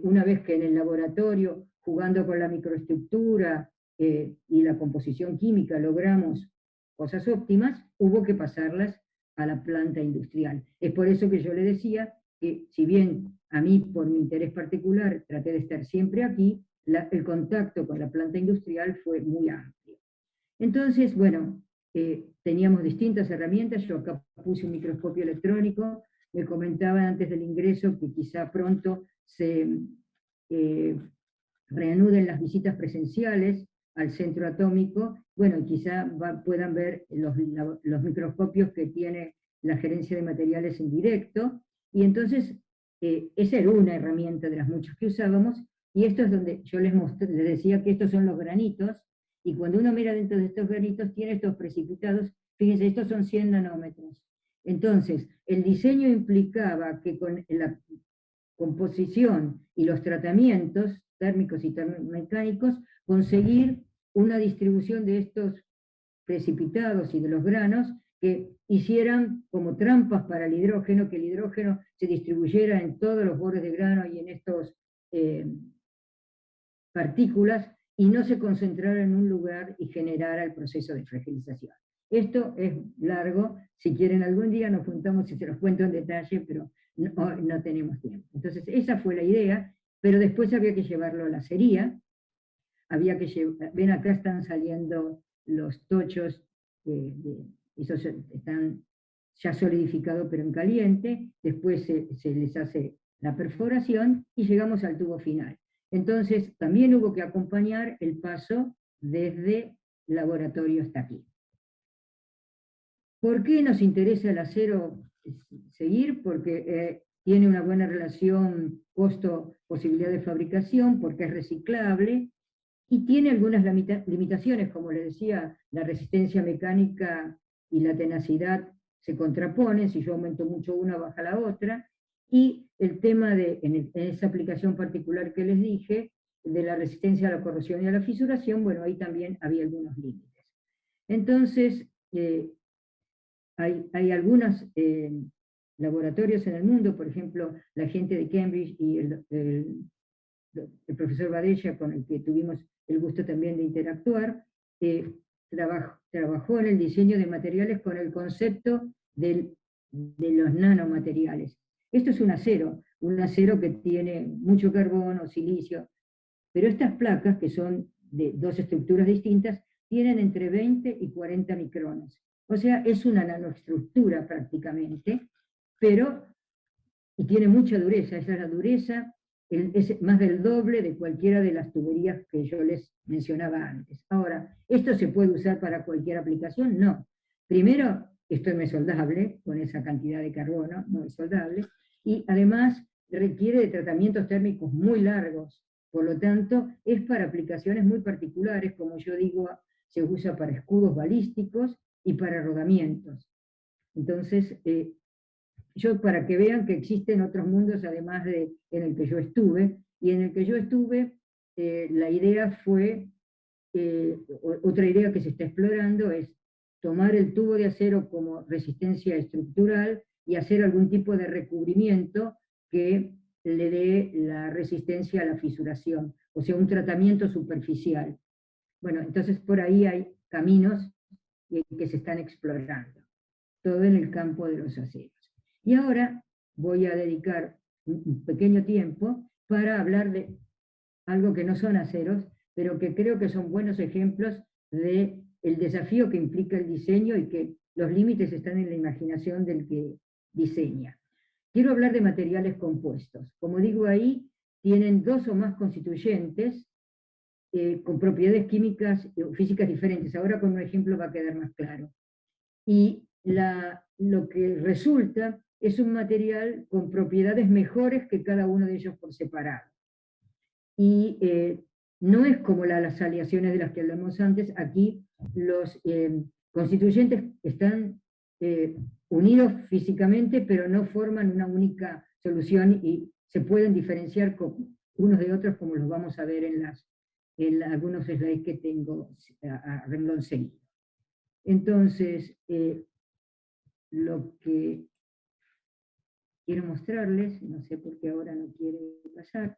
una vez que en el laboratorio, jugando con la microestructura y la composición química, logramos cosas óptimas, hubo que pasarlas a la planta industrial. Es por eso que yo le decía que, si bien a mí, por mi interés particular, traté de estar siempre aquí, el contacto con la planta industrial fue muy amplio. Entonces, bueno, teníamos distintas herramientas. Yo acá puse un microscopio electrónico. Me comentaban antes del ingreso que quizá pronto se reanuden las visitas presenciales al centro atómico. Bueno, quizá puedan ver los microscopios que tiene la gerencia de materiales en directo. Y entonces, esa era una herramienta de las muchas que usábamos. Y esto es donde yo les decía que estos son los granitos, y cuando uno mira dentro de estos granitos, tiene estos precipitados. Fíjense, estos son 100 nanómetros. Entonces, el diseño implicaba que con la composición y los tratamientos térmicos y termomecánicos, conseguir una distribución de estos precipitados y de los granos que hicieran como trampas para el hidrógeno, que el hidrógeno se distribuyera en todos los bordes de grano y en estos partículas, y no se concentrara en un lugar y generara el proceso de fragilización. Esto es largo, si quieren algún día nos juntamos y se los cuento en detalle, pero no tenemos tiempo. Entonces esa fue la idea, pero después había que llevarlo a la acería, había que ven acá están saliendo los tochos, esos están ya solidificados pero en caliente, después se les hace la perforación y llegamos al tubo final. Entonces también hubo que acompañar el paso desde laboratorio hasta aquí. ¿Por qué nos interesa el acero seguir? Porque tiene una buena relación costo-posibilidad de fabricación, porque es reciclable, y tiene algunas limitaciones, como les decía, la resistencia mecánica y la tenacidad se contraponen. Si yo aumento mucho una, baja la otra, y el tema en esa aplicación particular que les dije, de la resistencia a la corrosión y a la fisuración, bueno, ahí también había algunos límites. Entonces, hay algunos laboratorios en el mundo, por ejemplo, la gente de Cambridge y el profesor Badella, con el que tuvimos el gusto también de interactuar, trabajó en el diseño de materiales con el concepto de los nanomateriales. Esto es un acero que tiene mucho carbono, silicio, pero estas placas, que son de dos estructuras distintas, tienen entre 20 y 40 micrones. O sea, es una nanoestructura prácticamente, y tiene mucha dureza. Esa es la dureza, es más del doble de cualquiera de las tuberías que yo les mencionaba antes. Ahora, ¿esto se puede usar para cualquier aplicación? No. Primero, esto no es soldable, con esa cantidad de carbono, no es soldable, y además requiere de tratamientos térmicos muy largos. Por lo tanto, es para aplicaciones muy particulares, como yo digo, se usa para escudos balísticos y para rodamientos. Entonces, yo, para que vean que existen otros mundos además en el que yo estuve, y en el que yo estuve, la idea fue otra idea que se está explorando es tomar el tubo de acero como resistencia estructural y hacer algún tipo de recubrimiento que le dé la resistencia a la fisuración, o sea, un tratamiento superficial. Bueno, entonces por ahí hay caminos que se están explorando, todo en el campo de los aceros. Y ahora voy a dedicar un pequeño tiempo para hablar de algo que no son aceros, pero que creo que son buenos ejemplos de el desafío que implica el diseño y que los límites están en la imaginación del que diseña. Quiero hablar de materiales compuestos. Como digo ahí, tienen dos o más constituyentes con propiedades químicas o físicas diferentes. Ahora con un ejemplo va a quedar más claro. Y lo que resulta es un material con propiedades mejores que cada uno de ellos por separado. Y no es como las aleaciones de las que hablamos antes. Aquí los constituyentes están unidos físicamente, pero no forman una única solución y se pueden diferenciar unos de otros, como los vamos a ver en algunos slides que tengo a renglón seguido. Entonces, lo que quiero mostrarles, no sé por qué ahora no quiere pasar,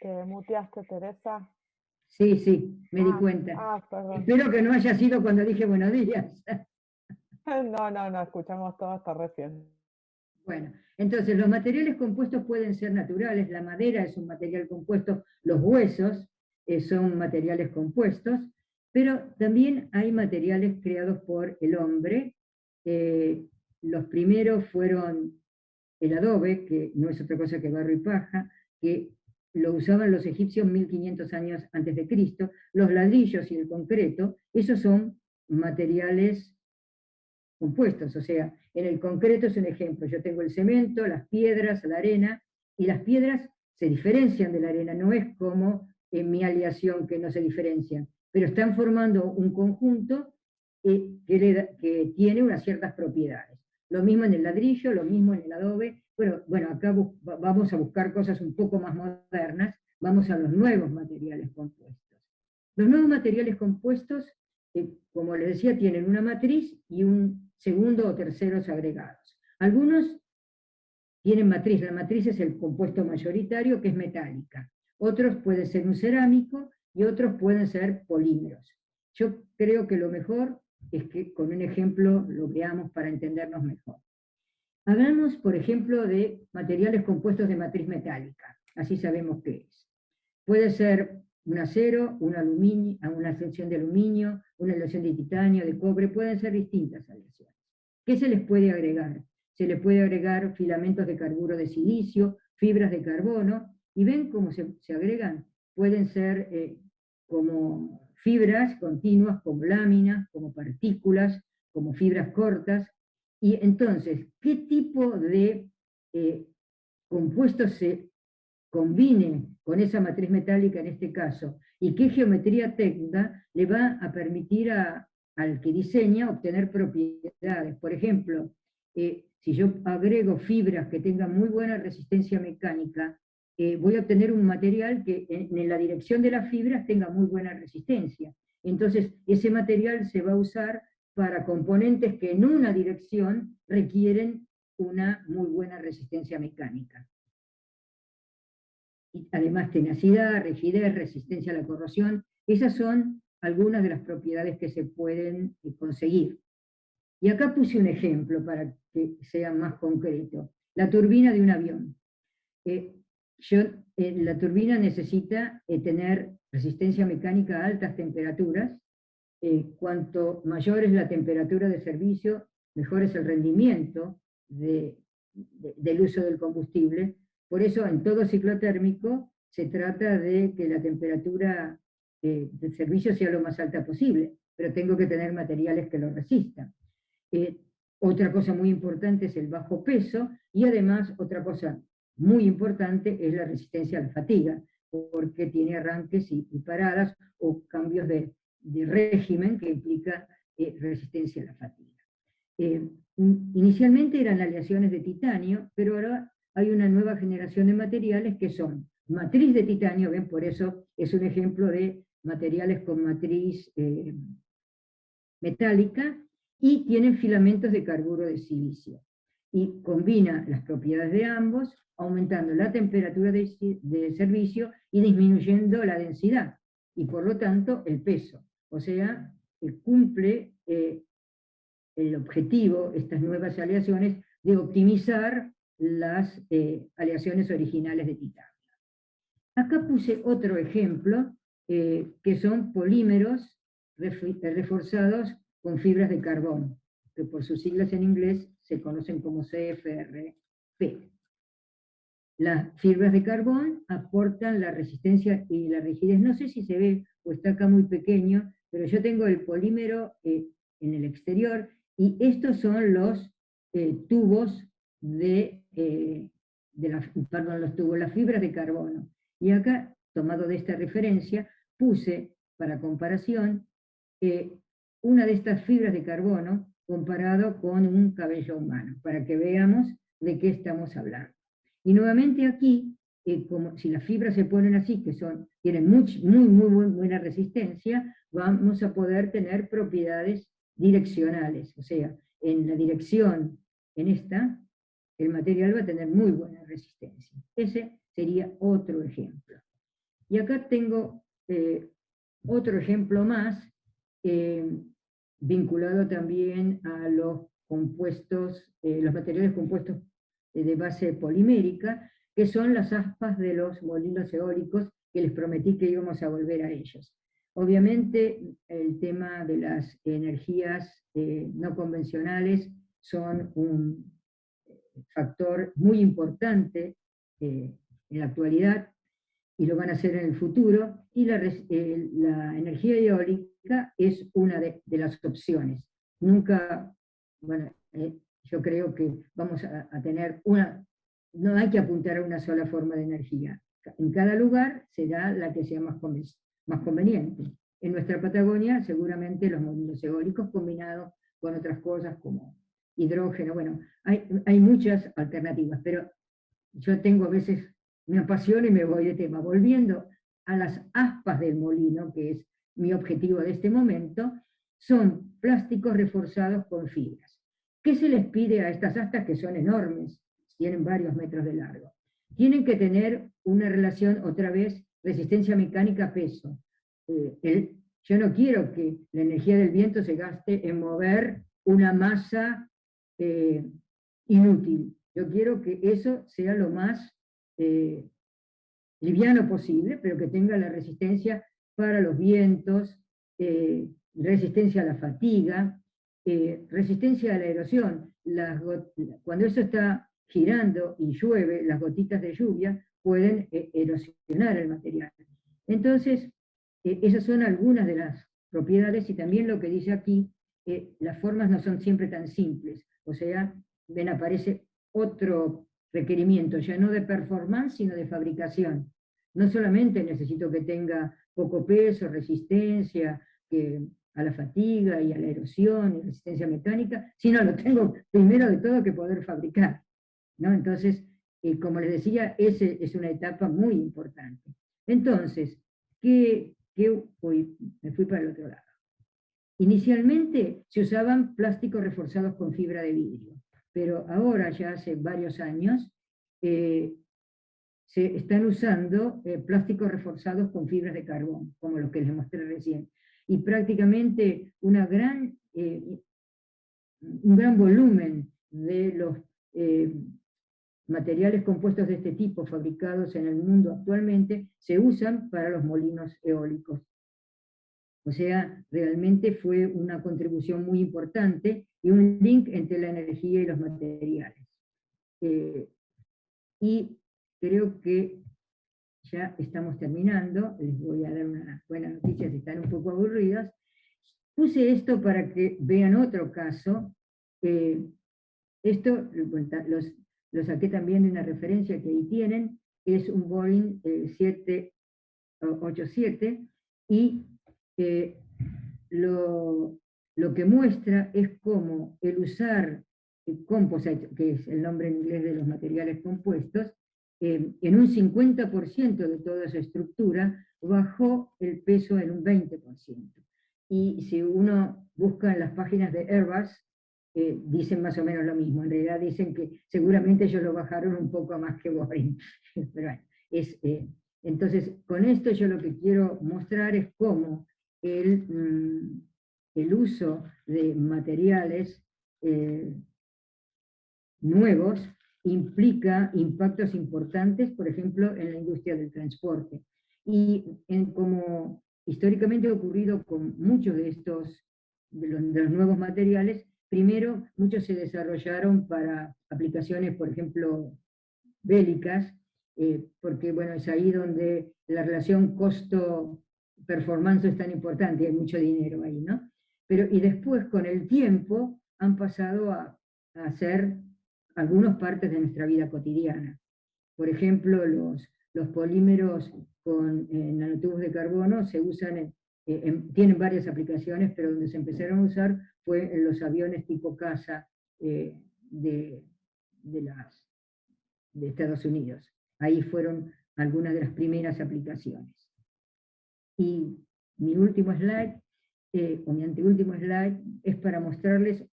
¿Te muteaste, Teresa? Sí, me di cuenta. Perdón. Espero que no haya sido cuando dije buenos días. No, escuchamos todo hasta recién. Bueno, entonces los materiales compuestos pueden ser naturales, la madera es un material compuesto, los huesos son materiales compuestos, pero también hay materiales creados por el hombre. Los primeros fueron el adobe, que no es otra cosa que barro y paja, que lo usaban los egipcios 1500 años antes de Cristo. Los ladrillos y el concreto, esos son materiales compuestos, o sea, en el concreto es un ejemplo. Yo tengo el cemento, las piedras, la arena, y las piedras se diferencian de la arena, no es como en mi aleación que no se diferencian, pero están formando un conjunto que tiene unas ciertas propiedades. Lo mismo en el ladrillo, lo mismo en el adobe. Bueno, acá vamos a buscar cosas un poco más modernas, vamos a los nuevos materiales compuestos. Los nuevos materiales compuestos, como les decía, tienen una matriz y un segundo o terceros agregados. Algunos tienen matriz, la matriz es el compuesto mayoritario, que es metálica. Otros pueden ser un cerámico y otros pueden ser polímeros. Yo creo que lo mejor es que con un ejemplo lo veamos para entendernos mejor. Hablamos, por ejemplo, de materiales compuestos de matriz metálica, así sabemos qué es. Puede ser un acero, un aluminio, una aleación de aluminio, una aleación de titanio, de cobre, pueden ser distintas aleaciones. ¿Qué se les puede agregar? Se les puede agregar filamentos de carburo de silicio, fibras de carbono, y ven cómo se agregan. Pueden ser como fibras continuas, como láminas, como partículas, como fibras cortas. Y entonces, ¿qué tipo de compuestos se combine con esa matriz metálica en este caso, y qué geometría técnica le va a permitir al que diseña obtener propiedades? Por ejemplo, si yo agrego fibras que tengan muy buena resistencia mecánica, voy a obtener un material que en la dirección de las fibras tenga muy buena resistencia. Entonces, ese material se va a usar para componentes que en una dirección requieren una muy buena resistencia mecánica. Y además tenacidad, rigidez, resistencia a la corrosión, esas son algunas de las propiedades que se pueden conseguir. Y acá puse un ejemplo para que sea más concreto. La turbina de un avión. La turbina necesita tener resistencia mecánica a altas temperaturas. Cuanto mayor es la temperatura de servicio, mejor es el rendimiento del uso del combustible. Por eso en todo ciclo térmico se trata de que la temperatura de servicio sea lo más alta posible, pero tengo que tener materiales que lo resistan. Otra cosa muy importante es el bajo peso, y además otra cosa muy importante es la resistencia a la fatiga, porque tiene arranques y paradas o cambios de régimen que implica resistencia a la fatiga. inicialmente eran aleaciones de titanio, pero ahora hay una nueva generación de materiales que son matriz de titanio, ven, por eso es un ejemplo de materiales con matriz metálica, y tienen filamentos de carburo de silicio. Y combina las propiedades de ambos, aumentando la temperatura de servicio y disminuyendo la densidad, y por lo tanto el peso. O sea, cumple el objetivo, estas nuevas aleaciones, de optimizar las aleaciones originales de titanio. Acá puse otro ejemplo, que son polímeros reforzados con fibras de carbono, que por sus siglas en inglés se conocen como CFRP. Las fibras de carbón aportan la resistencia y la rigidez. No sé si se ve o está acá muy pequeño, pero yo tengo el polímero en el exterior, y estos son los tubos las fibras de carbono. Y acá, tomado de esta referencia, puse para comparación una de estas fibras de carbono comparado con un cabello humano, para que veamos de qué estamos hablando. Y nuevamente aquí, como si las fibras se ponen así, que tienen muy buena resistencia, vamos a poder tener propiedades direccionales. O sea, en la dirección, en esta, el material va a tener muy buena resistencia. Ese sería otro ejemplo. Y acá tengo otro ejemplo más, vinculado también a los compuestos, los materiales compuestos de base polimérica, que son las aspas de los molinos eólicos, que les prometí que íbamos a volver a ellos. Obviamente el tema de las energías no convencionales son un factor muy importante en la actualidad, y lo van a hacer en el futuro, y la energía eólica es una de las opciones. Nunca, bueno, yo creo que vamos a tener no hay que apuntar a una sola forma de energía. En cada lugar será la que sea más conveniente. En nuestra Patagonia, seguramente los molinos eólicos combinados con otras cosas como hidrógeno, bueno, hay muchas alternativas, pero yo tengo a veces, me apasiona y me voy de tema. Volviendo a las aspas del molino, que es mi objetivo de este momento, son plásticos reforzados con fibras. ¿Qué se les pide a estas astas, que son enormes, tienen varios metros de largo? Tienen que tener una relación, otra vez, resistencia mecánica-peso. Yo no quiero que la energía del viento se gaste en mover una masa inútil. Yo quiero que eso sea lo más liviano posible, pero que tenga la resistencia para los vientos, resistencia a la fatiga, resistencia a la erosión. Cuando eso está girando y llueve, las gotitas de lluvia pueden erosionar el material. Entonces, esas son algunas de las propiedades, y también lo que dice aquí, las formas no son siempre tan simples. O sea, ven, aparece otro requerimiento, ya no de performance, sino de fabricación. No solamente necesito que tenga poco peso, resistencia a la fatiga y a la erosión, y resistencia mecánica, sino lo tengo primero de todo que poder fabricar, ¿no? Entonces, como les decía, esa es una etapa muy importante. Entonces, me fui para el otro lado. Inicialmente se usaban plásticos reforzados con fibra de vidrio, pero ahora, ya hace varios años, se están usando plásticos reforzados con fibras de carbón, como los que les mostré recién. Y prácticamente un gran volumen de los materiales compuestos de este tipo fabricados en el mundo actualmente se usan para los molinos eólicos. O sea, realmente fue una contribución muy importante y un link entre la energía y los materiales. Y creo que ya estamos terminando. Les voy a dar una buena noticia si están un poco aburridos. Puse esto para que vean otro caso. Esto lo saqué también de una referencia que ahí tienen, que es un Boeing 787, y lo que muestra es cómo el usar composite, que es el nombre en inglés de los materiales compuestos, en un 50% de toda su estructura, bajó el peso en un 20%. Y si uno busca en las páginas de Airbus, dicen más o menos lo mismo. En realidad dicen que seguramente ellos lo bajaron un poco más que Boeing. Pero bueno, entonces, con esto yo lo que quiero mostrar es cómo el uso de materiales nuevos implica impactos importantes, por ejemplo, en la industria del transporte. Y como históricamente ha ocurrido con muchos de los nuevos materiales, primero muchos se desarrollaron para aplicaciones, por ejemplo, bélicas, porque bueno, es ahí donde la relación costo-performance es tan importante, hay mucho dinero ahí, ¿no? Y después, con el tiempo, han pasado a ser algunas partes de nuestra vida cotidiana. Por ejemplo, los polímeros con nanotubos de carbono se usan, tienen varias aplicaciones, pero donde se empezaron a usar fue en los aviones tipo caza de Estados Unidos. Ahí fueron algunas de las primeras aplicaciones. Y mi último slide, o mi anteúltimo slide, es para mostrarles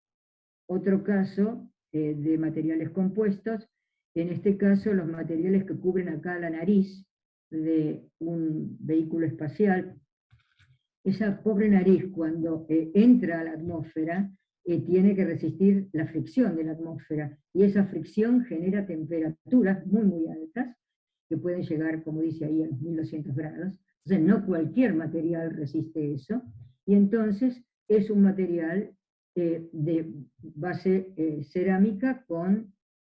otro caso de materiales compuestos, en este caso los materiales que cubren acá la nariz de un vehículo espacial. Esa pobre nariz, cuando entra a la atmósfera, tiene que resistir la fricción de la atmósfera, y esa fricción genera temperaturas muy, muy altas, que pueden llegar, como dice ahí, a los 1200 grados. Entonces, no cualquier material resiste eso, y entonces es un material de base cerámica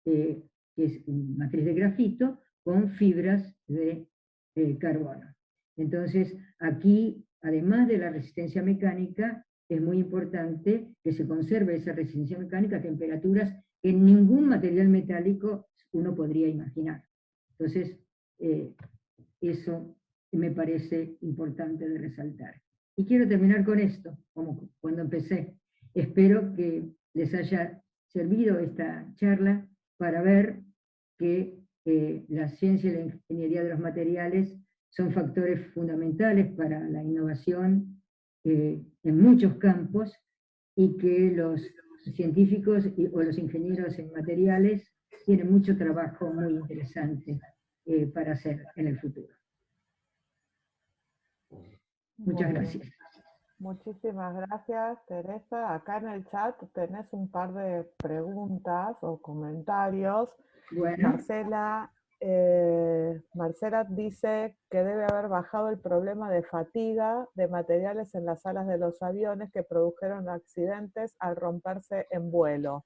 que es matriz de grafito, con fibras de carbono. Entonces, aquí, además de la resistencia mecánica, es muy importante que se conserve esa resistencia mecánica a temperaturas que en ningún material metálico uno podría imaginar. Entonces, eso me parece importante de resaltar. Y quiero terminar con esto, como cuando empecé. Espero que les haya servido esta charla para ver que la ciencia y la ingeniería de los materiales son factores fundamentales para la innovación en muchos campos, y que los científicos o los ingenieros en materiales tienen mucho trabajo muy interesante para hacer en el futuro. Muchas gracias. Muchísimas gracias, Teresa. Acá en el chat tenés un par de preguntas o comentarios. Bueno. Marcela dice que debe haber bajado el problema de fatiga de materiales en las alas de los aviones que produjeron accidentes al romperse en vuelo.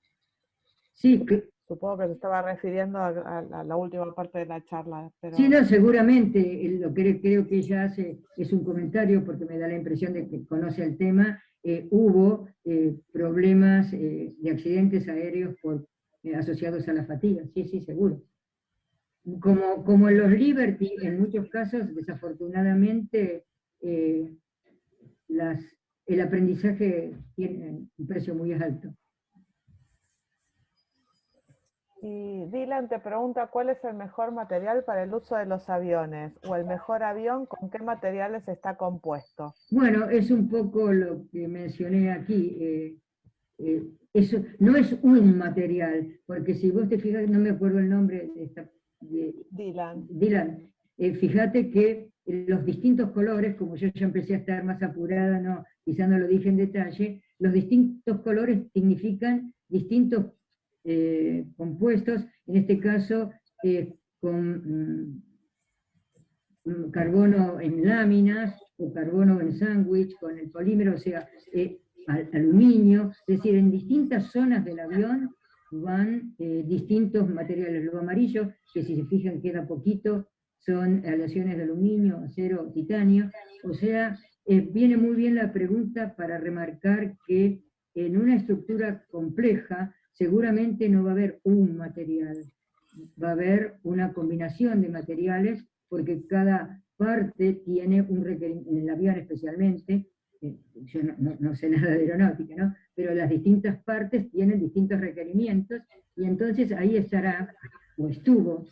Sí, supongo que se estaba refiriendo a la última parte de la charla. Pero... Sí, no, seguramente, lo que creo que ella hace es un comentario, porque me da la impresión de que conoce el tema. Hubo problemas de accidentes aéreos asociados a la fatiga, sí, sí, seguro. Como en los Liberty, en muchos casos, desafortunadamente, el aprendizaje tiene un precio muy alto. Y Dylan te pregunta cuál es el mejor material para el uso de los aviones, o el mejor avión, con qué materiales está compuesto. Bueno, es un poco lo que mencioné aquí. Eso no es un material, porque si vos te fijas, no me acuerdo el nombre de Dylan. Fíjate que los distintos colores, como yo ya empecé a estar más apurada, no, quizá no lo dije en detalle, los distintos colores significan distintos compuestos, en este caso con carbono en láminas, o carbono en sándwich, con el polímero, o sea, aluminio, es decir, en distintas zonas del avión van distintos materiales. Lo amarillo, que si se fijan queda poquito, son aleaciones de aluminio, acero, titanio. O sea, viene muy bien la pregunta para remarcar que en una estructura compleja seguramente no va a haber un material, va a haber una combinación de materiales, porque cada parte tiene un requerimiento, en el avión especialmente, yo no sé nada de aeronáutica, ¿no? Pero las distintas partes tienen distintos requerimientos, y entonces ahí estará, o estuvo,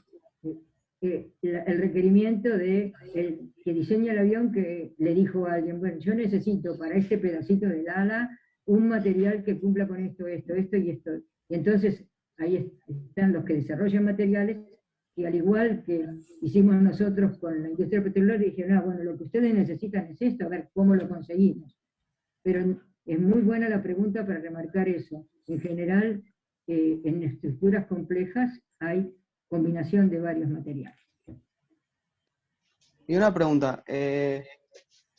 el requerimiento de el que diseña el avión, que le dijo a alguien, bueno, yo necesito para este pedacito del ala un material que cumpla con esto, esto y esto. Y entonces ahí están los que desarrollan materiales, y al igual que hicimos nosotros con la industria petrolera, dijeron, ah, bueno, lo que ustedes necesitan es esto, a ver cómo lo conseguimos. Pero es muy buena la pregunta para remarcar eso. En general, en estructuras complejas hay combinación de varios materiales. Y una pregunta,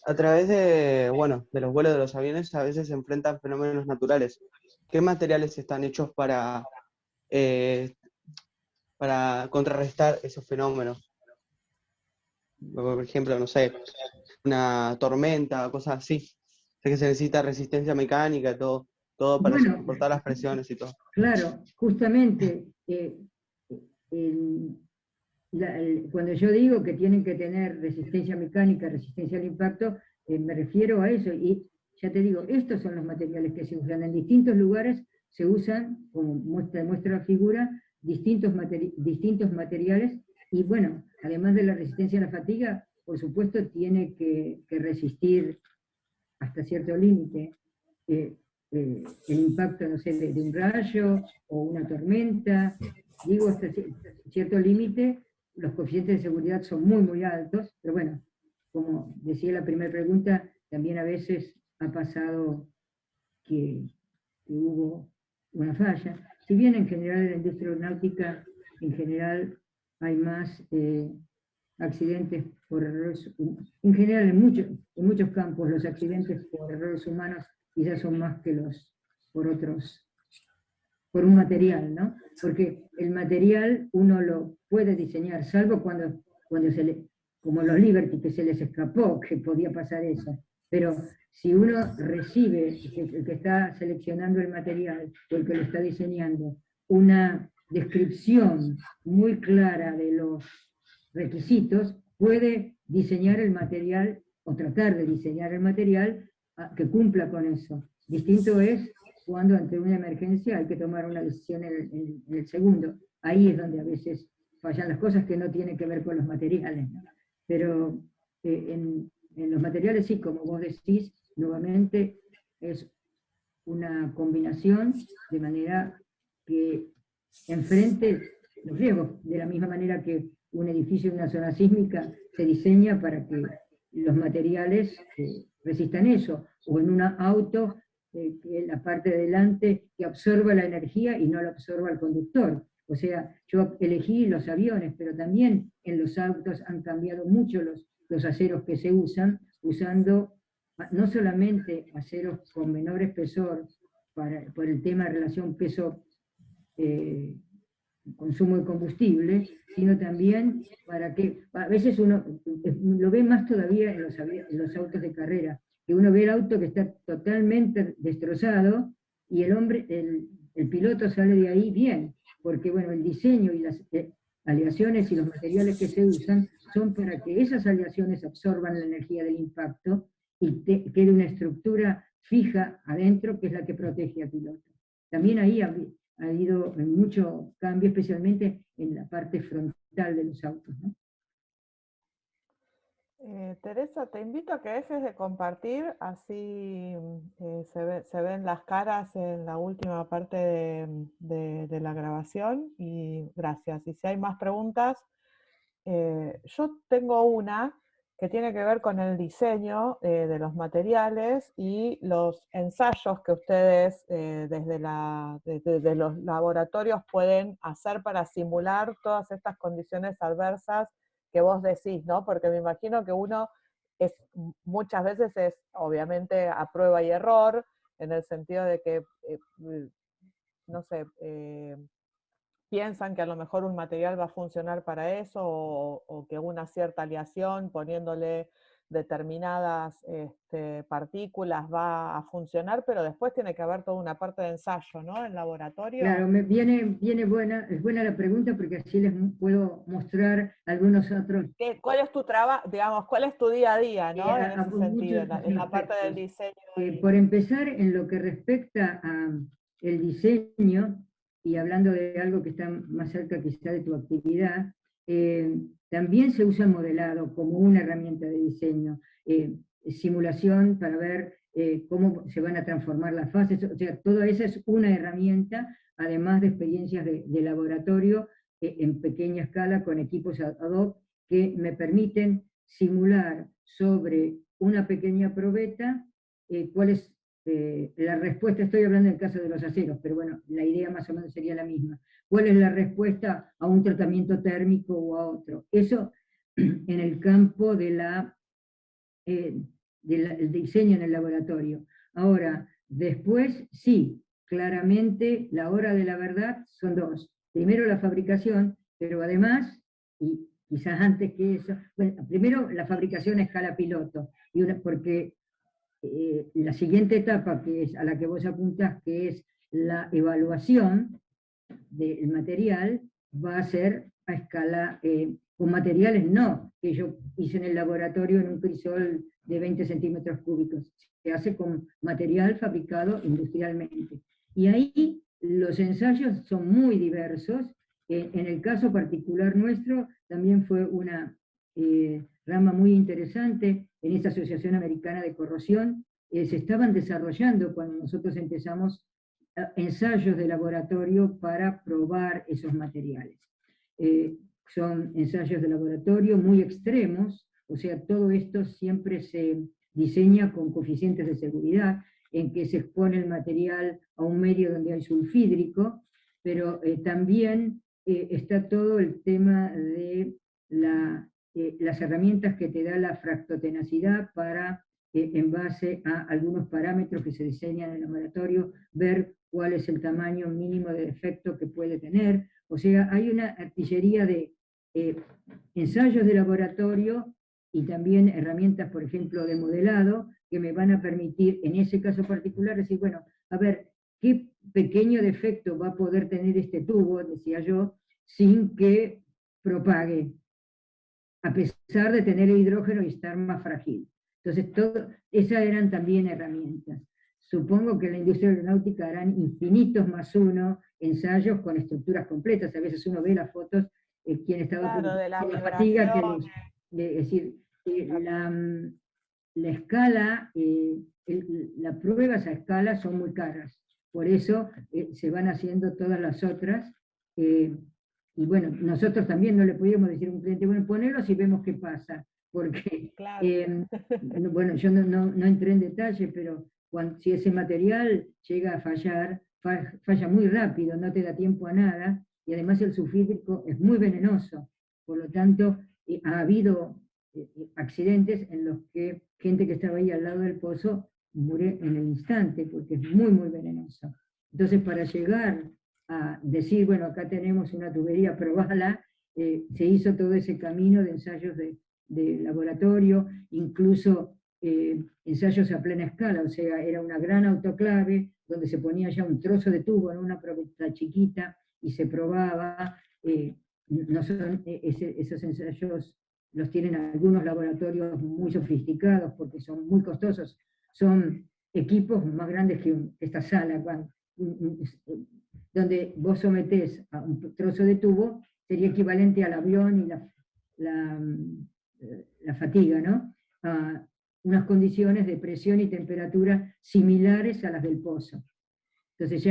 a través de, bueno, de los vuelos de los aviones a veces se enfrentan fenómenos naturales. ¿Qué materiales están hechos eh, para contrarrestar esos fenómenos? Por ejemplo, no sé, una tormenta, cosas así. Sé que se necesita resistencia mecánica, todo para Bueno, soportar las presiones y todo. claro, justamente cuando yo digo que tienen que tener resistencia mecánica, resistencia al impacto, me refiero a eso. Y ya te digo, estos son los materiales que se usan. En distintos lugares se usan, como muestra la figura, distintos materiales. Y bueno, además de la resistencia a la fatiga, por supuesto tiene que resistir hasta cierto límite el impacto, no sé, de un rayo o una tormenta. Digo, hasta cierto límite, los coeficientes de seguridad son muy, muy altos, pero bueno, como decía la primera pregunta, también a veces ha pasado que hubo una falla. Si bien en general en la industria aeronáutica, en general hay más accidentes por errores, en general en muchos campos los accidentes por errores humanos quizás son más que los por otros, por un material, ¿no? Porque el material uno lo puede diseñar, salvo cuando como los Liberty, que se les escapó que podía pasar eso. Pero si uno recibe, el que está seleccionando el material, o el que lo está diseñando, una descripción muy clara de los requisitos, puede diseñar el material, o tratar de diseñar el material que cumpla con eso. Distinto es cuando ante una emergencia hay que tomar una decisión en el segundo. Ahí es donde a veces fallan las cosas, que no tienen que ver con los materiales, ¿no? Pero en los materiales sí, como vos decís, nuevamente es una combinación de manera que enfrente los riesgos, de la misma manera que un edificio en una zona sísmica se diseña para que los materiales resistan eso, o en un auto, que la parte de delante que absorba la energía y no la absorba el conductor. O sea, yo elegí los aviones, pero también en los autos han cambiado mucho los aceros que se usan, usando no solamente aceros con menor espesor por el tema de relación peso consumo de combustible, sino también para que, a veces uno lo ve más todavía en los autos de carrera, que uno ve el auto que está totalmente destrozado y el piloto sale de ahí bien, porque bueno, el diseño y las aleaciones y los materiales que se usan son para que esas aleaciones absorban la energía del impacto y quede una estructura fija adentro, que es la que protege al piloto. También ahí ha habido mucho cambio, especialmente en la parte frontal de los autos, ¿no? Teresa, te invito a que dejes de compartir, así se ven las caras en la última parte de la grabación, y gracias. Y si hay más preguntas, yo tengo una que tiene que ver con el diseño de los materiales y los ensayos que ustedes desde los laboratorios pueden hacer para simular todas estas condiciones adversas que vos decís, ¿no? Porque me imagino que uno muchas veces es obviamente a prueba y error, en el sentido de que, no sé, piensan que a lo mejor un material va a funcionar para eso, o que una cierta aleación, poniéndole, determinadas partículas va a funcionar, pero después tiene que haber toda una parte de ensayo, ¿no? En laboratorio. Claro, viene buena, es buena la pregunta porque así les puedo mostrar algunos otros. ¿Cuál es tu trabajo, digamos, cuál es tu día a día, ¿no? En ese sentido, en la parte del diseño. Por empezar, en lo que respecta al diseño, y hablando de algo que está más cerca quizá de tu actividad, también se usa el modelado como una herramienta de diseño, simulación para ver cómo se van a transformar las fases, o sea, toda esa es una herramienta, además de experiencias de laboratorio en pequeña escala con equipos ad hoc que me permiten simular sobre una pequeña probeta cuál es la respuesta. Estoy hablando en el caso de los aceros, pero bueno, la idea más o menos sería la misma. ¿Cuál es la respuesta a un tratamiento térmico o a otro? Eso en el campo del diseño en el laboratorio. Ahora, después, sí, claramente la hora de la verdad son dos. Primero la fabricación, pero además, y quizás antes que eso, bueno, primero la fabricación a escala piloto, porque la siguiente etapa que es a la que vos apuntás, que es la evaluación del material, va a ser a escala, con materiales no, que yo hice en el laboratorio en un crisol de 20 centímetros cúbicos, se hace con material fabricado industrialmente. Y ahí los ensayos son muy diversos. En el caso particular nuestro, también fue una rama muy interesante en esta Asociación Americana de Corrosión. Se estaban desarrollando cuando nosotros empezamos ensayos de laboratorio para probar esos materiales. Son ensayos de laboratorio muy extremos, o sea, todo esto siempre se diseña con coeficientes de seguridad, en que se expone el material a un medio donde hay sulfídrico, pero también está todo el tema de las herramientas que te da la fractotenacidad para, en base a algunos parámetros que se diseñan en el laboratorio, ver cuál es el tamaño mínimo de defecto que puede tener. O sea, hay una artillería de ensayos de laboratorio y también herramientas, por ejemplo, de modelado, que me van a permitir, en ese caso particular, decir, bueno, a ver, ¿qué pequeño defecto va a poder tener este tubo, decía yo, sin que propague, a pesar de tener el hidrógeno y estar más frágil? Entonces, esas eran también herramientas. Supongo que en la industria aeronáutica harán infinitos más uno ensayos con estructuras completas. A veces uno ve las fotos, quien estaba claro, de la fatiga, es decir, la escala, las pruebas a escala son muy caras. Por eso se van haciendo todas las otras. Y bueno, nosotros también no le podíamos decir a un cliente, bueno, ponelos y vemos qué pasa. Porque, claro. bueno, yo no entré en detalle, pero si ese material llega a fallar, falla muy rápido, no te da tiempo a nada, y además el sulfídrico es muy venenoso. Por lo tanto, ha habido accidentes en los que gente que estaba ahí al lado del pozo muere en el instante, porque es muy, muy venenoso. Entonces, para llegar a decir, bueno, acá tenemos una tubería, probala, se hizo todo ese camino de ensayos de laboratorio, incluso ensayos a plena escala, o sea, era una gran autoclave donde se ponía ya un trozo de tubo en una probeta chiquita y se probaba. No son, esos ensayos los tienen algunos laboratorios muy sofisticados porque son muy costosos, son equipos más grandes que esta sala, donde vos sometés a un trozo de tubo, sería equivalente al avión y la fatiga, ¿no? A unas condiciones de presión y temperatura similares a las del pozo. Entonces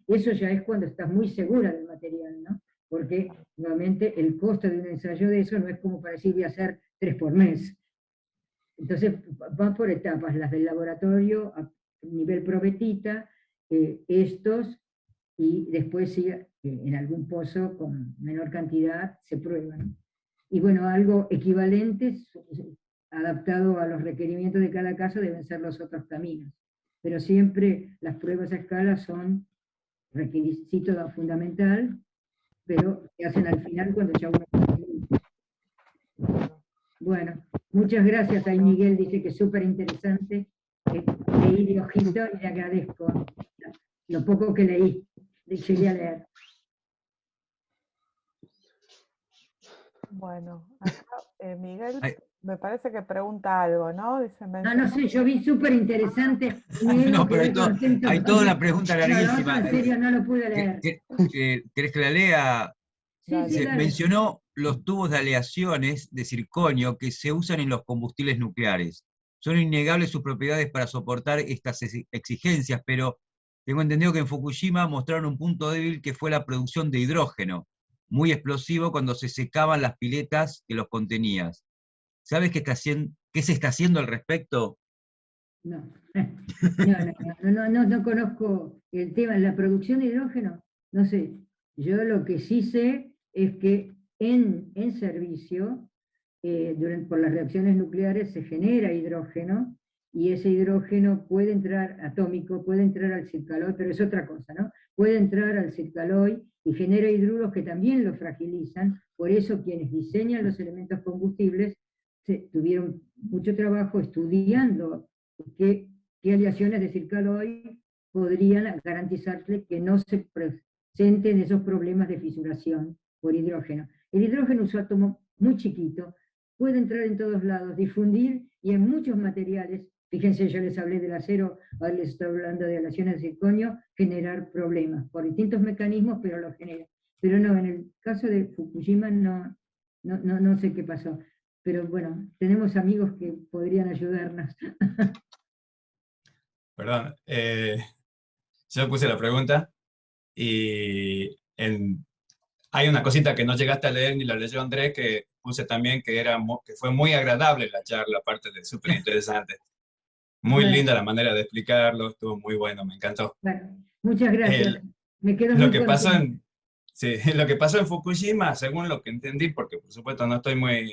eso ya es cuando estás muy segura del material, ¿no? Porque nuevamente el costo de un ensayo de eso no es como para decir voy a hacer 3 por mes. Entonces van por etapas, las del laboratorio a nivel probetita, estos, y después sí, en algún pozo con menor cantidad se prueban. Y bueno, algo equivalente, adaptado a los requerimientos de cada caso, deben ser los otros caminos. Pero siempre las pruebas a escala son requisito fundamental, pero se hacen al final cuando ya uno... Bueno, Muchas gracias, ahí Miguel dice que es súper interesante. Leí de ojito y le agradezco lo poco que leí, llegué a leer. Bueno, acá Miguel me parece que pregunta algo, ¿no? Dice, No sé, yo vi súper interesante. No, pero hay toda una pregunta No, lo otro larguísima. en serio no lo pude leer. ¿Querés que la lea? Sí, dale. Mencionó los tubos de aleaciones de circonio que se usan en los combustibles nucleares. Son innegables sus propiedades para soportar estas exigencias, pero tengo entendido que en Fukushima mostraron un punto débil que fue la producción de hidrógeno, muy explosivo cuando se secaban las piletas que los contenían. ¿Sabes qué se está haciendo al respecto? No conozco el tema. La producción de hidrógeno, no sé. Yo lo que sí sé es que en servicio, por las reacciones nucleares se genera hidrógeno, y ese hidrógeno puede entrar, atómico, puede entrar al circaloy, pero es otra cosa, ¿no? Puede entrar al circaloy y genera hidruros que también lo fragilizan. Por eso quienes diseñan los elementos combustibles tuvieron mucho trabajo estudiando qué aleaciones de circaloy podrían garantizarle que no se presenten esos problemas de fisuración por hidrógeno. El hidrógeno es un átomo muy chiquito, puede entrar en todos lados, difundir, y en muchos materiales, fíjense, yo les hablé del acero, ahora les estoy hablando de aleaciones de circonio, generar problemas por distintos mecanismos, pero lo genera. Pero no, en el caso de Fukushima no sé qué pasó. Pero bueno, tenemos amigos que podrían ayudarnos. Perdón, yo puse la pregunta y hay una cosita que no llegaste a leer ni la leyó Andrés, que puse también que fue muy agradable la charla, aparte de súper interesante. Muy linda la manera de explicarlo, estuvo muy bueno, me encantó. Bueno, muchas gracias. Me quedo muy contento. Lo que pasó en Fukushima, según lo que entendí, porque por supuesto no estoy muy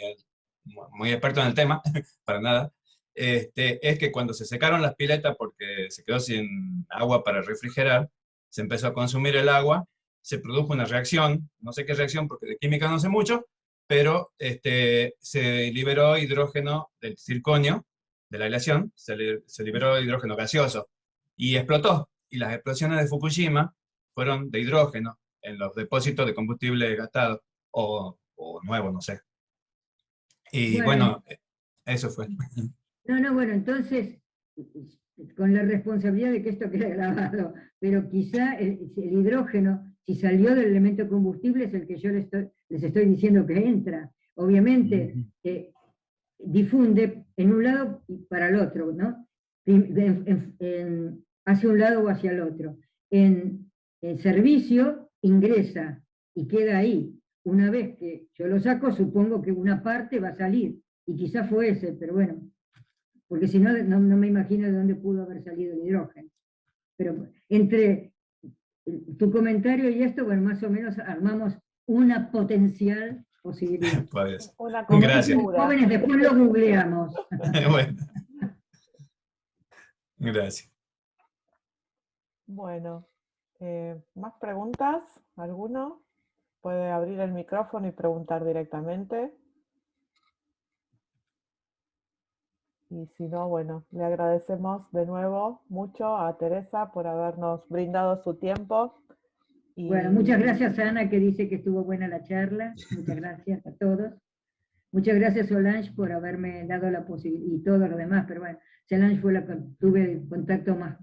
experto en el tema, para nada, es que cuando se secaron las piletas porque se quedó sin agua para refrigerar, se empezó a consumir el agua, se produjo una reacción, no sé qué reacción porque de química no sé mucho, pero se liberó hidrógeno del circonio, de la aleación, se liberó hidrógeno gaseoso y explotó. Y las explosiones de Fukushima fueron de hidrógeno en los depósitos de combustible gastado o nuevo, no sé. Y bueno, eso fue. Bueno, entonces, con la responsabilidad de que esto quede grabado, pero quizá el hidrógeno, si salió del elemento combustible, es el que yo les estoy diciendo que entra. Obviamente, difunde en un lado y para el otro, ¿no? Hacia un lado o hacia el otro. En servicio ingresa y queda ahí. Una vez que yo lo saco, supongo que una parte va a salir, y quizás fue ese, pero bueno, porque si no, no me imagino de dónde pudo haber salido el hidrógeno. Pero entre tu comentario y esto, bueno, más o menos armamos una potencial posibilidad. Pues, gracias. Jóvenes, después lo googleamos. Bueno. Gracias. Bueno, ¿más preguntas? ¿Alguno? Puede abrir el micrófono y preguntar directamente. Y si no, bueno, le agradecemos de nuevo mucho a Teresa por habernos brindado su tiempo. Bueno, muchas gracias a Ana, que dice que estuvo buena la charla. Muchas gracias a todos. Muchas gracias, Solange, por haberme dado la posibilidad, y todo lo demás, pero bueno, Solange fue la que tuve el contacto más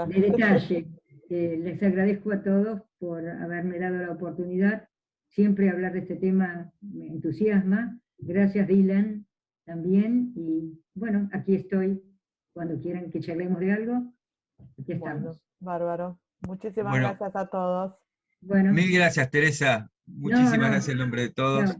de detalle. Les agradezco a todos por haberme dado la oportunidad. Siempre hablar de este tema me entusiasma. Gracias, Dylan, también. Y bueno, aquí estoy. Cuando quieran que charlemos de algo, aquí estamos. Bueno, bárbaro. Muchísimas gracias a todos. Bueno. Mil gracias, Teresa. Muchísimas gracias en nombre de todos.